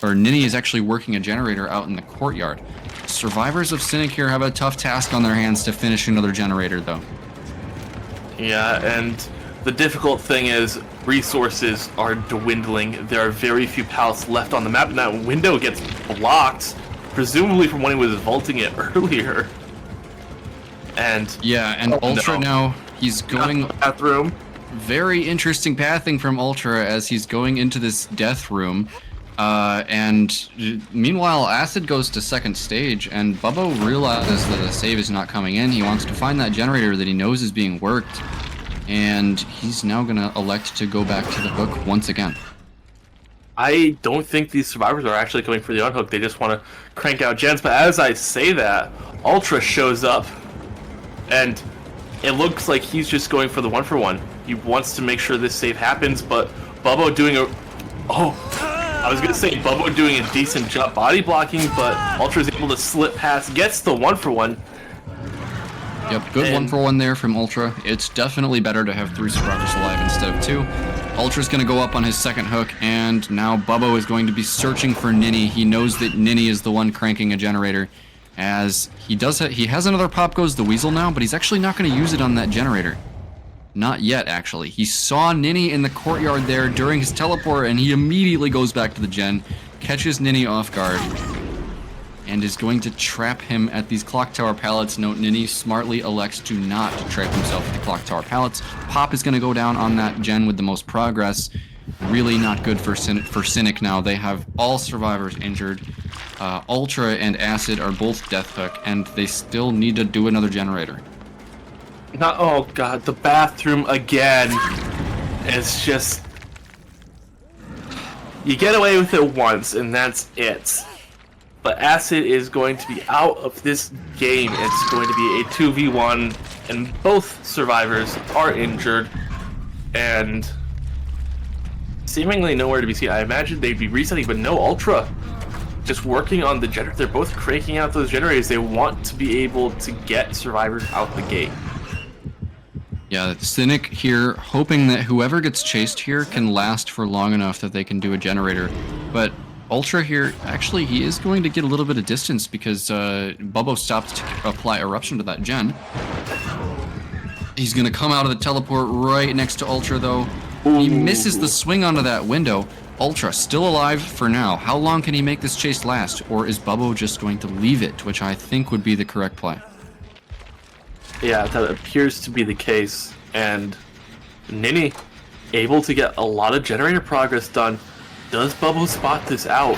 Nini is actually working a generator out in the courtyard. Survivors of Cynic here have a tough task on their hands to finish another generator, though. Yeah, and the difficult thing is resources are dwindling. There are very few pallets left on the map, and that window gets blocked, presumably from when he was vaulting it earlier. And yeah, and Ultra now, he's going bathroom. Very interesting pathing from Ultra as he's going into this death room. And meanwhile, Acid goes to second stage, and Bubbo realizes that a save is not coming in. He wants to find that generator that he knows is being worked, and he's now going to elect to go back to the hook once again. I don't think these survivors are actually going for the unhook. They just want to crank out gens. But as I say that, Ultra shows up, and it looks like he's just going for the one-for-one. He wants to make sure this save happens, but Bubbo doing a... I was going to say Bubbo doing a decent job body blocking, but Ultra's able to slip past, gets the one-for-one. Yep, good one-for-one there from Ultra. It's definitely better to have 3 survivors alive instead of 2. Ultra's going to go up on his second hook, and now Bubbo is going to be searching for Nini. He knows that Nini is the one cranking a generator, as he has another Pop Goes the Weasel now, but he's actually not going to use it on that generator. Not yet, actually. He saw Nini in the courtyard there during his teleport, and he immediately goes back to the gen, catches Nini off guard, and is going to trap him at these clock tower pallets. Note, Nini smartly elects to not trap himself at the clock tower pallets. Pop is going to go down on that gen with the most progress. Really not good for Cynic now. They have all survivors injured. Ultra and Acid are both death hook, and they still need to do another generator. Oh god, the bathroom again. It's just... You get away with it once, and that's it. But Acid is going to be out of this game. It's going to be a 2v1, and both survivors are injured, and seemingly nowhere to be seen. I imagine they'd be resetting, but no, Ultra just working on the generator. They're both cranking out those generators. They want to be able to get survivors out the gate. Yeah, Cynic here, hoping that whoever gets chased here can last for long enough that they can do a generator. But Ultra here, actually, he is going to get a little bit of distance because Bubbo stopped to apply Eruption to that gen. He's going to come out of the teleport right next to Ultra, though. Ooh. He misses the swing onto that window. Ultra still alive for now. How long can he make this chase last? Or is Bubbo just going to leave it, which I think would be the correct play? Yeah, that appears to be the case. And Nini able to get a lot of generator progress done. Does Bubbo spot this out?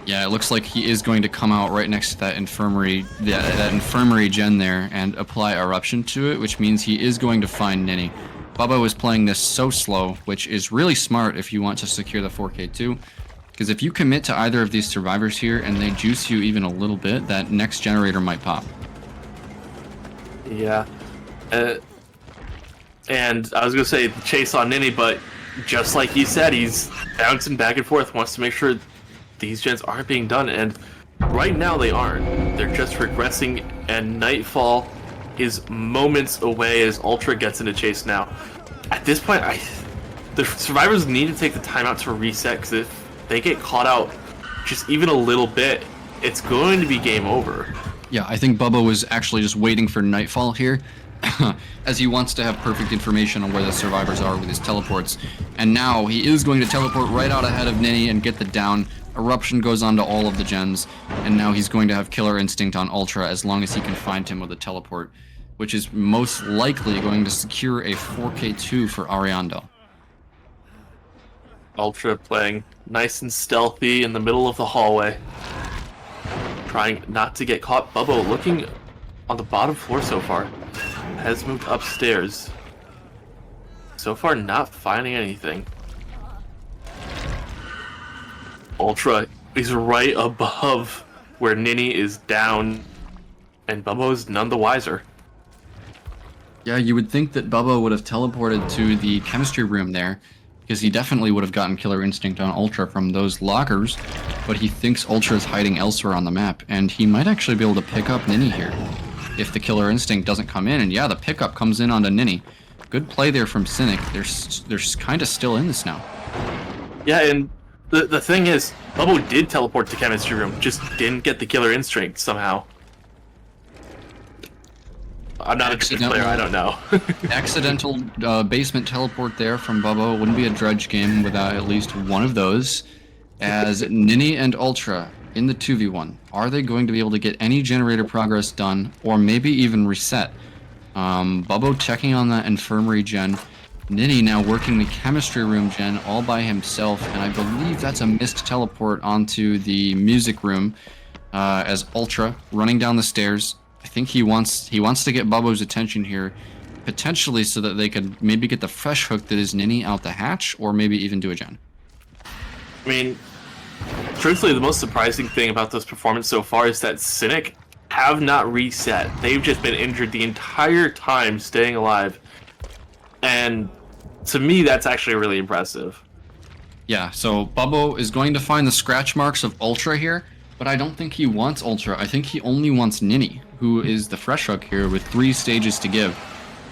Yeah, it looks like he is going to come out right next to that infirmary, that infirmary gen there, and apply Eruption to it, which means he is going to find Nini. Bubbo is playing this so slow, which is really smart if you want to secure the 4K2. Because if you commit to either of these survivors here and they juice you even a little bit, that next generator might pop. Yeah. And I was going to say the chase on Nini, but just like he said, he's bouncing back and forth, wants to make sure these gens aren't being done, and right now they aren't. They're just regressing, and Nightfall is moments away as Ultra gets into chase now. At this point, the survivors need to take the time out to reset, because if they get caught out just even a little bit, it's going to be game over. Yeah, I think Bubbo was actually just waiting for Nightfall here, as he wants to have perfect information on where the survivors are with his teleports. And now he is going to teleport right out ahead of Nini and get the down. Eruption goes on to all of the gens, and now he's going to have Killer Instinct on Ultra as long as he can find him with a teleport, which is most likely going to secure a 4K2 for Ariandel. Ultra playing nice and stealthy in the middle of the hallway, trying not to get caught. Bubbo looking on the bottom floor so far, has moved upstairs. So far not finding anything. Ultra is right above where Nini is down, and Bubbo's none the wiser. Yeah, you would think that Bubbo would have teleported to the chemistry room there, because he definitely would have gotten Killer Instinct on Ultra from those lockers, but he thinks Ultra is hiding elsewhere on the map, and he might actually be able to pick up Nini here if the Killer Instinct doesn't come in. And yeah, the pickup comes in onto Nini. Good play there from Cynic. They're kind of still in this now. Yeah, and the thing is, Bubbo did teleport to Chemistry Room, just didn't get the Killer Instinct somehow. I'm not a good player, I don't know. Accidental basement teleport there from Bubbo. Wouldn't be a Dredge game without at least one of those. As Nini and Ultra in the 2v1. Are they going to be able to get any generator progress done, or maybe even reset? Bubbo checking on that infirmary gen. Nini now working the chemistry room gen all by himself, and I believe that's a missed teleport onto the music room as Ultra running down the stairs. I think he wants to get Bubbo's attention here, potentially so that they could maybe get the fresh hook that is Nini out the hatch, or maybe even do a gen. I mean, truthfully, the most surprising thing about this performance so far is that Cynic have not reset. They've just been injured the entire time, staying alive. And to me, that's actually really impressive. Yeah, so Bubbo is going to find the scratch marks of Ultra here, but I don't think he wants Ultra. I think he only wants Nini, who is the fresh hook here with 3 stages to give.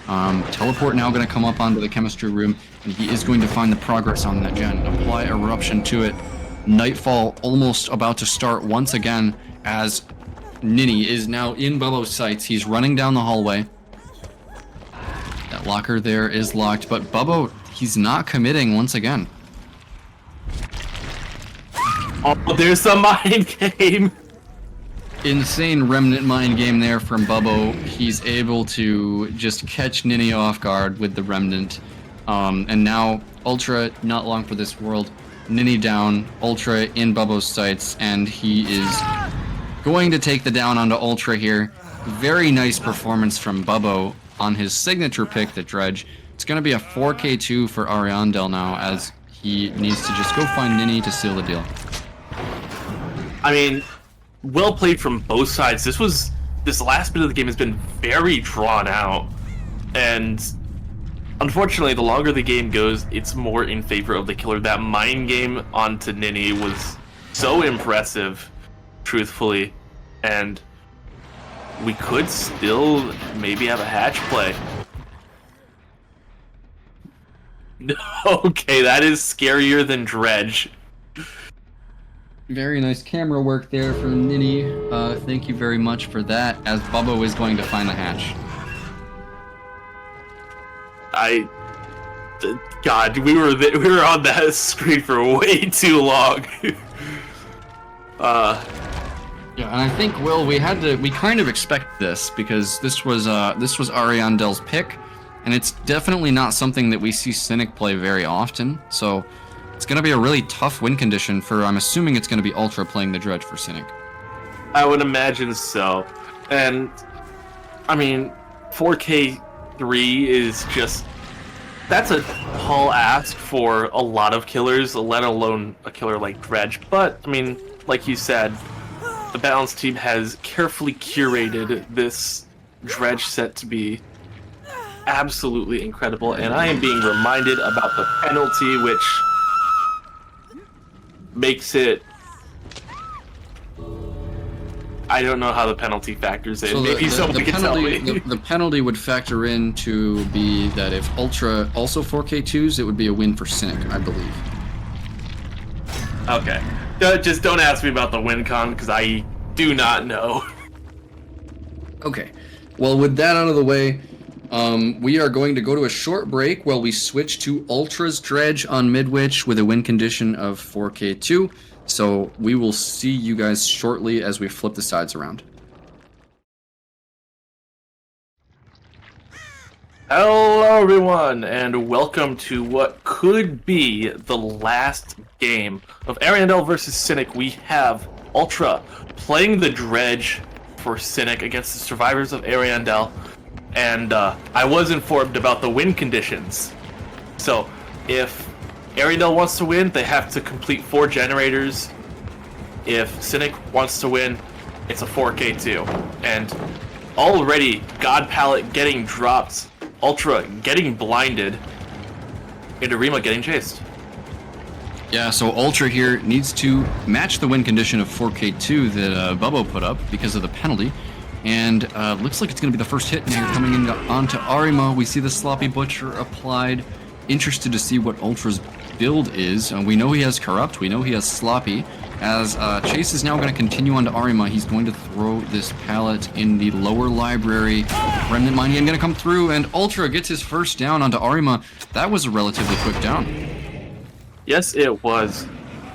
Teleport now going to come up onto the chemistry room, and he is going to find the progress on that gen. Apply Eruption to it. Nightfall almost about to start once again as Nini is now in Bubbo's sights. He's running down the hallway. That locker there is locked, but Bubbo, he's not committing once again. Oh, there's the mind game! Insane remnant mind game there from Bubbo. He's able to just catch Nini off guard with the remnant. And now Ultra, not long for this world. Nini down, Ultra in Bubbo's sights, and he is going to take the down onto Ultra here. Very nice performance from Bubbo on his signature pick, the Dredge. It's going to be a 4K2 for Ariandel now, as he needs to just go find Nini to seal the deal. I mean, well played from both sides. This last bit of the game has been very drawn out, and unfortunately, the longer the game goes, it's more in favor of the killer. That mind game onto Nini was so impressive, truthfully, and we could still maybe have a hatch play. Okay, that is scarier than Dredge. Very nice camera work there from Nini. Thank you very much for that, as Bubbo is going to find the hatch. God, we were on that screen for way too long. Yeah, and I think, Will, we kind of expect this, because this was Ariandel's pick, and it's definitely not something that we see Cynic play very often. So it's going to be a really tough win condition for, I'm assuming it's going to be Ultra playing the Dredge for Cynic. I would imagine so. And, I mean, 4K3 is just... That's a tall ask for a lot of killers, let alone a killer like Dredge. But, I mean, like you said, the Balance team has carefully curated this Dredge set to be absolutely incredible. And I am being reminded about the penalty, which makes it... I don't know how the penalty factors in. So maybe someone can tell me. The penalty would factor in to be that if Ultra also 4K2s, it would be a win for Cynic, I believe. Okay. Just don't ask me about the win con, because I do not know. Okay. Well, with that out of the way, we are going to go to a short break while we switch to Ultra's Dredge on Midwich with a win condition of 4K2. So we will see you guys shortly as we flip the sides around. Hello everyone, and welcome to what could be the last game of Ariandel versus Cynic. We have Ultra playing the Dredge for Cynic against the survivors of Ariandel, and I was informed about the win conditions. So if Ariandel wants to win, they have to complete 4 generators. If Cynic wants to win, it's a 4K2. And already, God Palette getting dropped, Ultra getting blinded, and Arima getting chased. Yeah, so Ultra here needs to match the win condition of 4K2 that Bubbo put up because of the penalty. And looks like it's going to be the first hit in here coming in onto Arima. We see the Sloppy Butcher applied. Interested to see what Ultra's build is. We know he has Corrupt. We know he has Sloppy. As Chase is now going to continue onto Arima, he's going to throw this pallet in the lower library. Remnant Mine Game going to come through, and Ultra gets his first down onto Arima. That was a relatively quick down. Yes, it was.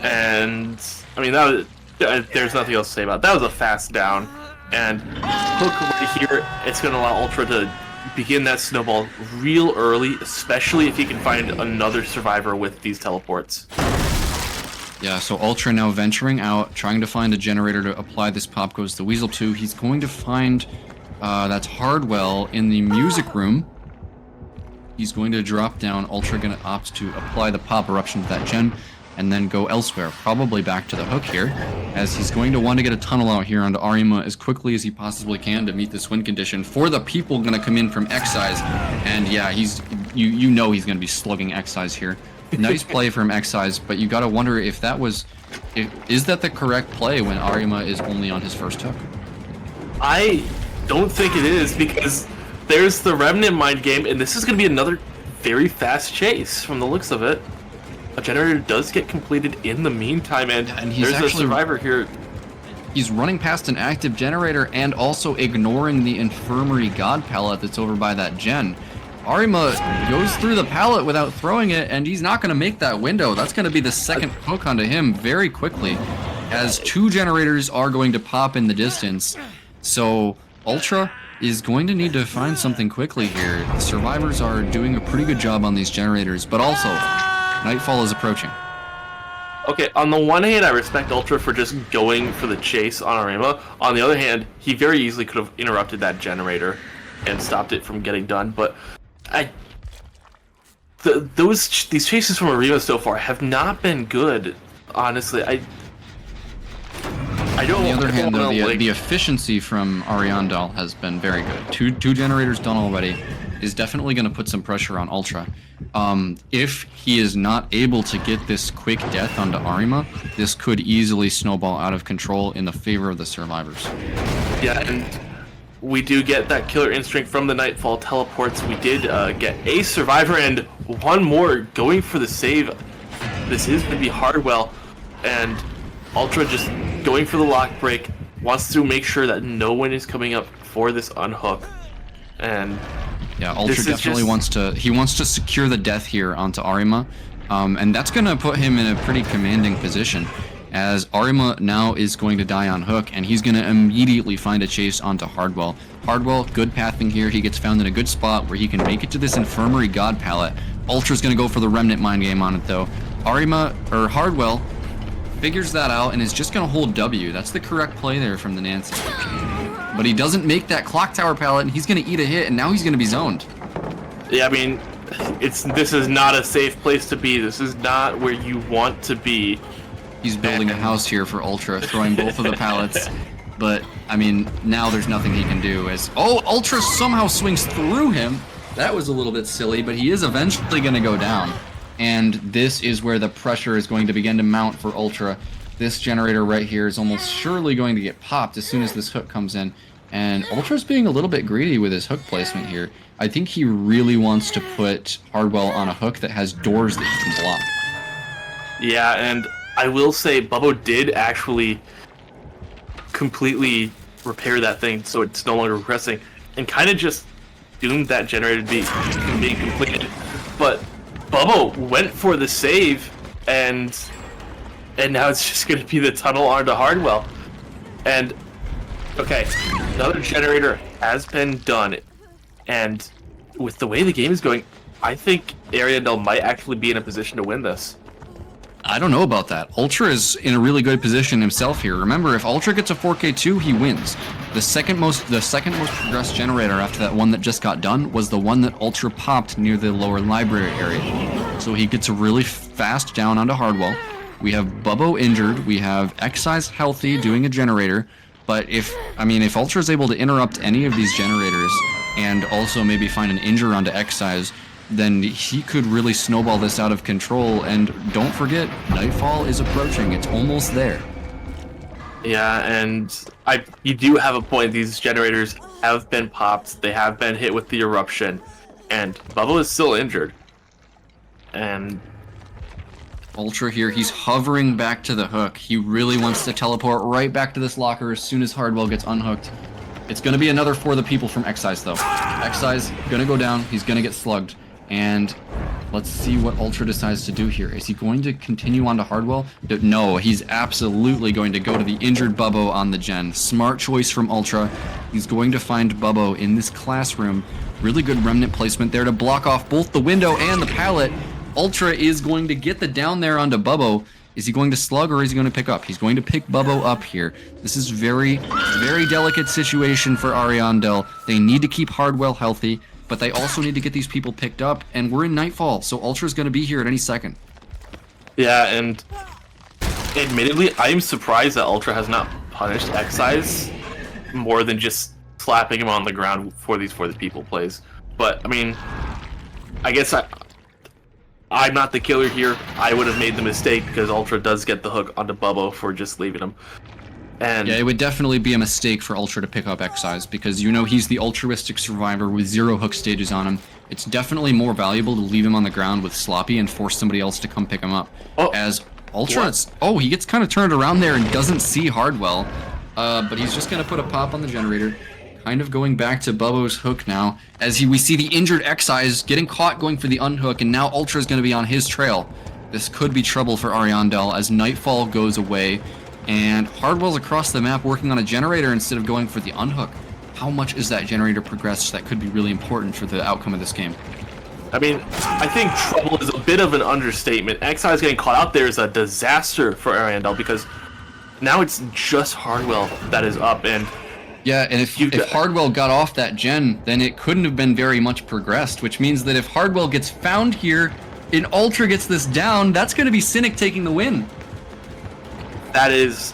And, I mean, that was, there's nothing else to say about it. That was a fast down. And hook right here, it's going to allow Ultra to begin that snowball real early, especially if he can find another survivor with these teleports. Yeah, so Ultra now venturing out, trying to find a generator to apply this Pop Goes the Weasel to. He's going to find, that's Hardwell in the music room. He's going to drop down. Ultra going to opt to apply the Pop Eruption to that gen and then go elsewhere, probably back to the hook here, as he's going to want to get a tunnel out here onto Arima as quickly as he possibly can to meet this win condition for the people going to come in from Excise. And yeah, you know he's going to be slugging Excise here. Nice play from Excise, but you got to wonder if that was, is that the correct play when Arima is only on his first hook? I don't think it is, because there's the Remnant Mind Game, and this is going to be another very fast chase from the looks of it. A generator does get completed in the meantime, and there's a survivor here. He's running past an active generator and also ignoring the Infirmary God pallet that's over by that gen. Arima goes through the pallet without throwing it, and he's not going to make that window. That's going to be the second hook onto him very quickly, as two generators are going to pop in the distance. So Ultra is going to need to find something quickly here. The survivors are doing a pretty good job on these generators, but also nightfall is approaching. Okay, on the one hand, I respect Ultra for just going for the chase on Arima. On the other hand, he very easily could have interrupted that generator and stopped it from getting done, but these chases from Arima so far have not been good, honestly. I don't. On the other hand, though, the efficiency from Ariandel has been very good. Two generators done already is definitely going to put some pressure on Ultra. If he is not able to get this quick death onto Arima, this could easily snowball out of control in the favor of the survivors. Yeah, and we do get that killer instinct from the Nightfall teleports. We did get a survivor and one more going for the save. This is going to be Hardwell, and Ultra just going for the lock break, wants to make sure that no one is coming up for this unhook. And yeah, Ultra definitely wants to secure the death here onto Arima, and that's going to put him in a pretty commanding position, as Arima now is going to die on hook, and he's going to immediately find a chase onto Hardwell. Hardwell, good pathing here. He gets found in a good spot where he can make it to this Infirmary God pallet. Ultra's going to go for the Remnant Mind Game on it, though. Hardwell figures that out and is just going to hold W. That's the correct play there from the Nancy. But he doesn't make that Clock Tower pallet, and he's going to eat a hit, and now he's going to be zoned. Yeah, I mean, this is not a safe place to be. This is not where you want to be. He's building a house here for Ultra, throwing both of the pallets. But, I mean, now there's nothing he can do. Ultra somehow swings through him. That was a little bit silly, but he is eventually going to go down. And this is where the pressure is going to begin to mount for Ultra. This generator right here is almost surely going to get popped as soon as this hook comes in. And Ultra's being a little bit greedy with his hook placement here. I think he really wants to put Hardwell on a hook that has doors that he can block. Yeah, and I will say Bubbo did actually completely repair that thing so it's no longer regressing, and kind of just doomed that generator to be being completed. But Bubbo went for the save, and now it's just going to be the tunnel onto Hardwell. And okay, another generator has been done, and with the way the game is going, I think Ariandel might actually be in a position to win this. I don't know about that. Ultra is in a really good position himself here. Remember, if Ultra gets a 4K2, he wins. The second most progressed generator after that one that just got done was the one that Ultra popped near the lower library area. So he gets a really fast down onto Hardwell. We have Bubbo injured. We have Excise healthy doing a generator. But if Ultra is able to interrupt any of these generators and also maybe find an injure onto Excise, then he could really snowball this out of control. And don't forget, Nightfall is approaching. It's almost there. Yeah, and you do have a point. These generators have been popped. They have been hit with the eruption, and Bubble is still injured. And Ultra here, he's hovering back to the hook. He really wants to teleport right back to this locker as soon as Hardwell gets unhooked. It's going to be another for the people from Excise, though. Excise going to go down. He's going to get slugged. And let's see what Ultra decides to do here. Is he going to continue on to Hardwell? No, he's absolutely going to go to the injured Bubbo on the gen. Smart choice from Ultra. He's going to find Bubbo in this classroom. Really good remnant placement there to block off both the window and the pallet. Ultra is going to get the down there onto Bubbo. Is he going to slug or is he going to pick up? He's going to pick Bubbo up here. This is very delicate situation for Ariandel. They need to keep Hardwell healthy, but they also need to get these people picked up, and we're in Nightfall, so Ultra's going to be here at any second. yeah, and admittedly, I'm surprised that Ultra has not punished Excise more than just slapping him on the ground for the people plays. But I mean, I guess I'm not the killer here. I would have made the mistake because Ultra does get the hook onto Bubbo for just leaving him. And yeah, it would definitely be a mistake for Ultra to pick up Excise because you know he's the altruistic survivor with 0 hook stages on him. It's definitely more valuable to leave him on the ground with Sloppy and force somebody else to come pick him up. Oh, as Ultra, he gets kind of turned around there and doesn't see Hardwell, but he's just going to put a pop on the generator. Kind of going back to Bubbo's hook now, as we see the injured Excise getting caught going for the unhook, and now Ultra's going to be on his trail. This could be trouble for Ariandel as Nightfall goes away, and Hardwell's across the map working on a generator instead of going for the unhook. How much is that generator progressed? That could be really important for the outcome of this game. I mean, I think trouble is a bit of an understatement. Excise getting caught out there is a disaster for Ariandel because now it's just Hardwell that is up, and yeah, and if Hardwell got off that gen, then it couldn't have been very much progressed, which means that if Hardwell gets found here and Ultra gets this down, that's going to be Cynic taking the win. That is...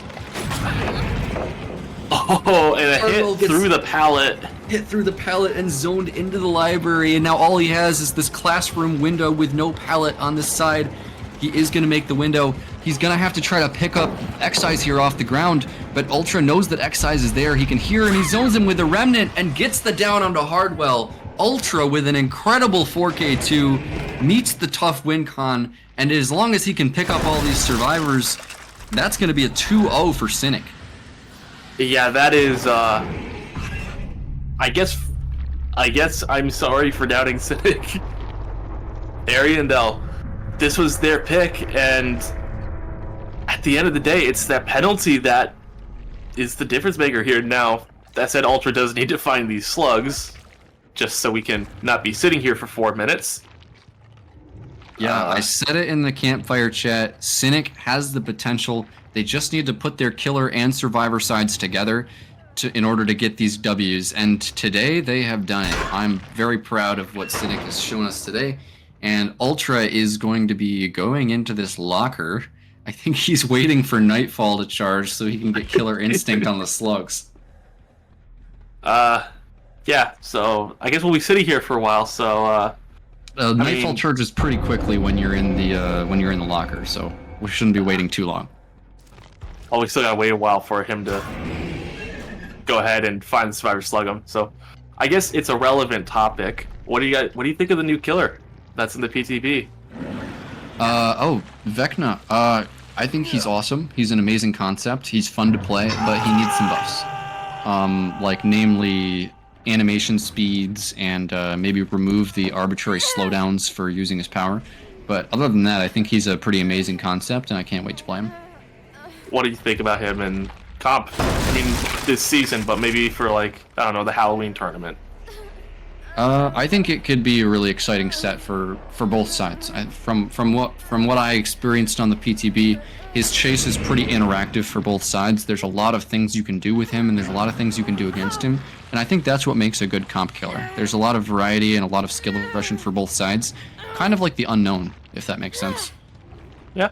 Oh, and a Hardwell hit through the pallet. Hit through the pallet and zoned into the library, and now all he has is this classroom window with no pallet on this side. He is going to make the window. He's going to have to try to pick up Excise here off the ground, but Ultra knows that Excise is there. He can hear him. He zones him with the Remnant and gets the down onto Hardwell. Ultra, with an incredible 4K2, meets the tough win con, and as long as he can pick up all these survivors, that's going to be a 2-0 for Cynic. Yeah, that is, I guess I'm sorry for doubting Cynic. Ariandel, this was their pick, and at the end of the day, it's that penalty that is the difference maker here. Now, that said, Ultra does need to find these slugs, just so we can not be sitting here for 4 minutes. Yeah, I said it in the campfire chat. Cynic has the potential. They just need to put their killer and survivor sides together in order to get these W's. And today, they have done it. I'm very proud of what Cynic has shown us today. And Ultra is going to be going into this locker. I think he's waiting for Nightfall to charge so he can get Killer Instinct on the slugs. Yeah, so I guess we'll be sitting here for a while, so Nightfall charges pretty quickly when you're in the locker, so we shouldn't be waiting too long. Well, we still gotta wait a while for him to go ahead and find the survivor, slug him. So I guess it's a relevant topic. What do you think of the new killer that's in the PTB? Vecna. I think he's awesome. He's an amazing concept. He's fun to play, but he needs some buffs. Like namely animation speeds and maybe remove the arbitrary slowdowns for using his power. But other than that, I think he's a pretty amazing concept, and I can't wait to play him. What do you think about him in comp? I mean, this season, but maybe for like, I don't know, the Halloween tournament. I think it could be a really exciting set for both sides. From what I experienced on the PTB, his chase is pretty interactive for both sides. There's a lot of things you can do with him, and there's a lot of things you can do against him. And I think that's what makes a good comp killer. There's a lot of variety and a lot of skill progression for both sides. Kind of like the Unknown, if that makes sense. Yeah.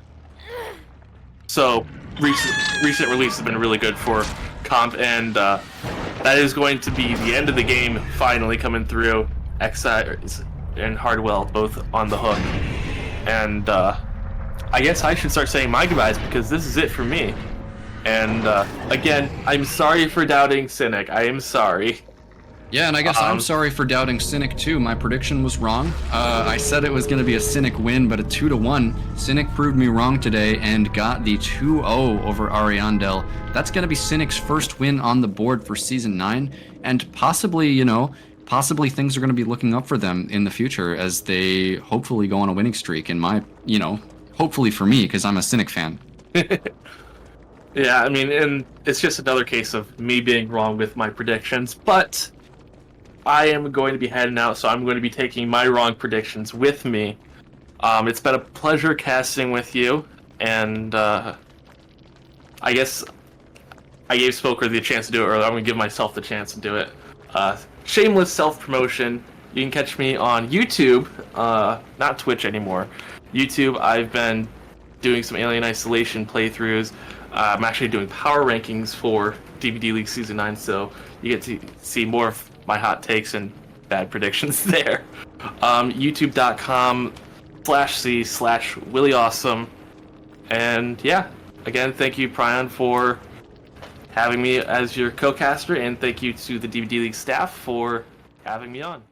So, recent release has been really good for comp, and that is going to be the end of the game finally coming through. Excise and Hardwell both on the hook. And I guess I should start saying my goodbyes because this is it for me. And again, I'm sorry for doubting Cynic. I am sorry. Yeah, and I guess I'm sorry for doubting Cynic too. My prediction was wrong. I said it was going to be a Cynic win, but a 2-1. Cynic proved me wrong today and got the 2-0 over Ariandel. That's going to be Cynic's first win on the board for Season 9, and possibly, possibly things are going to be looking up for them in the future as they hopefully go on a winning streak. In my, hopefully for me, because I'm a Cynic fan. Yeah, I mean, and it's just another case of me being wrong with my predictions, but I am going to be heading out, so I'm going to be taking my wrong predictions with me. It's been a pleasure casting with you, and I guess I gave Spoker the chance to do it earlier. I'm going to give myself the chance to do it. Shameless self-promotion. You can catch me on YouTube, not Twitch anymore. YouTube, I've been doing some Alien Isolation playthroughs. I'm actually doing power rankings for DBDLeague Season 9, so you get to see more of my hot takes and bad predictions there. YouTube.com/C/Williawesome. And yeah, again, thank you, Prion, for having me as your co-caster, and thank you to the DBDLeague staff for having me on.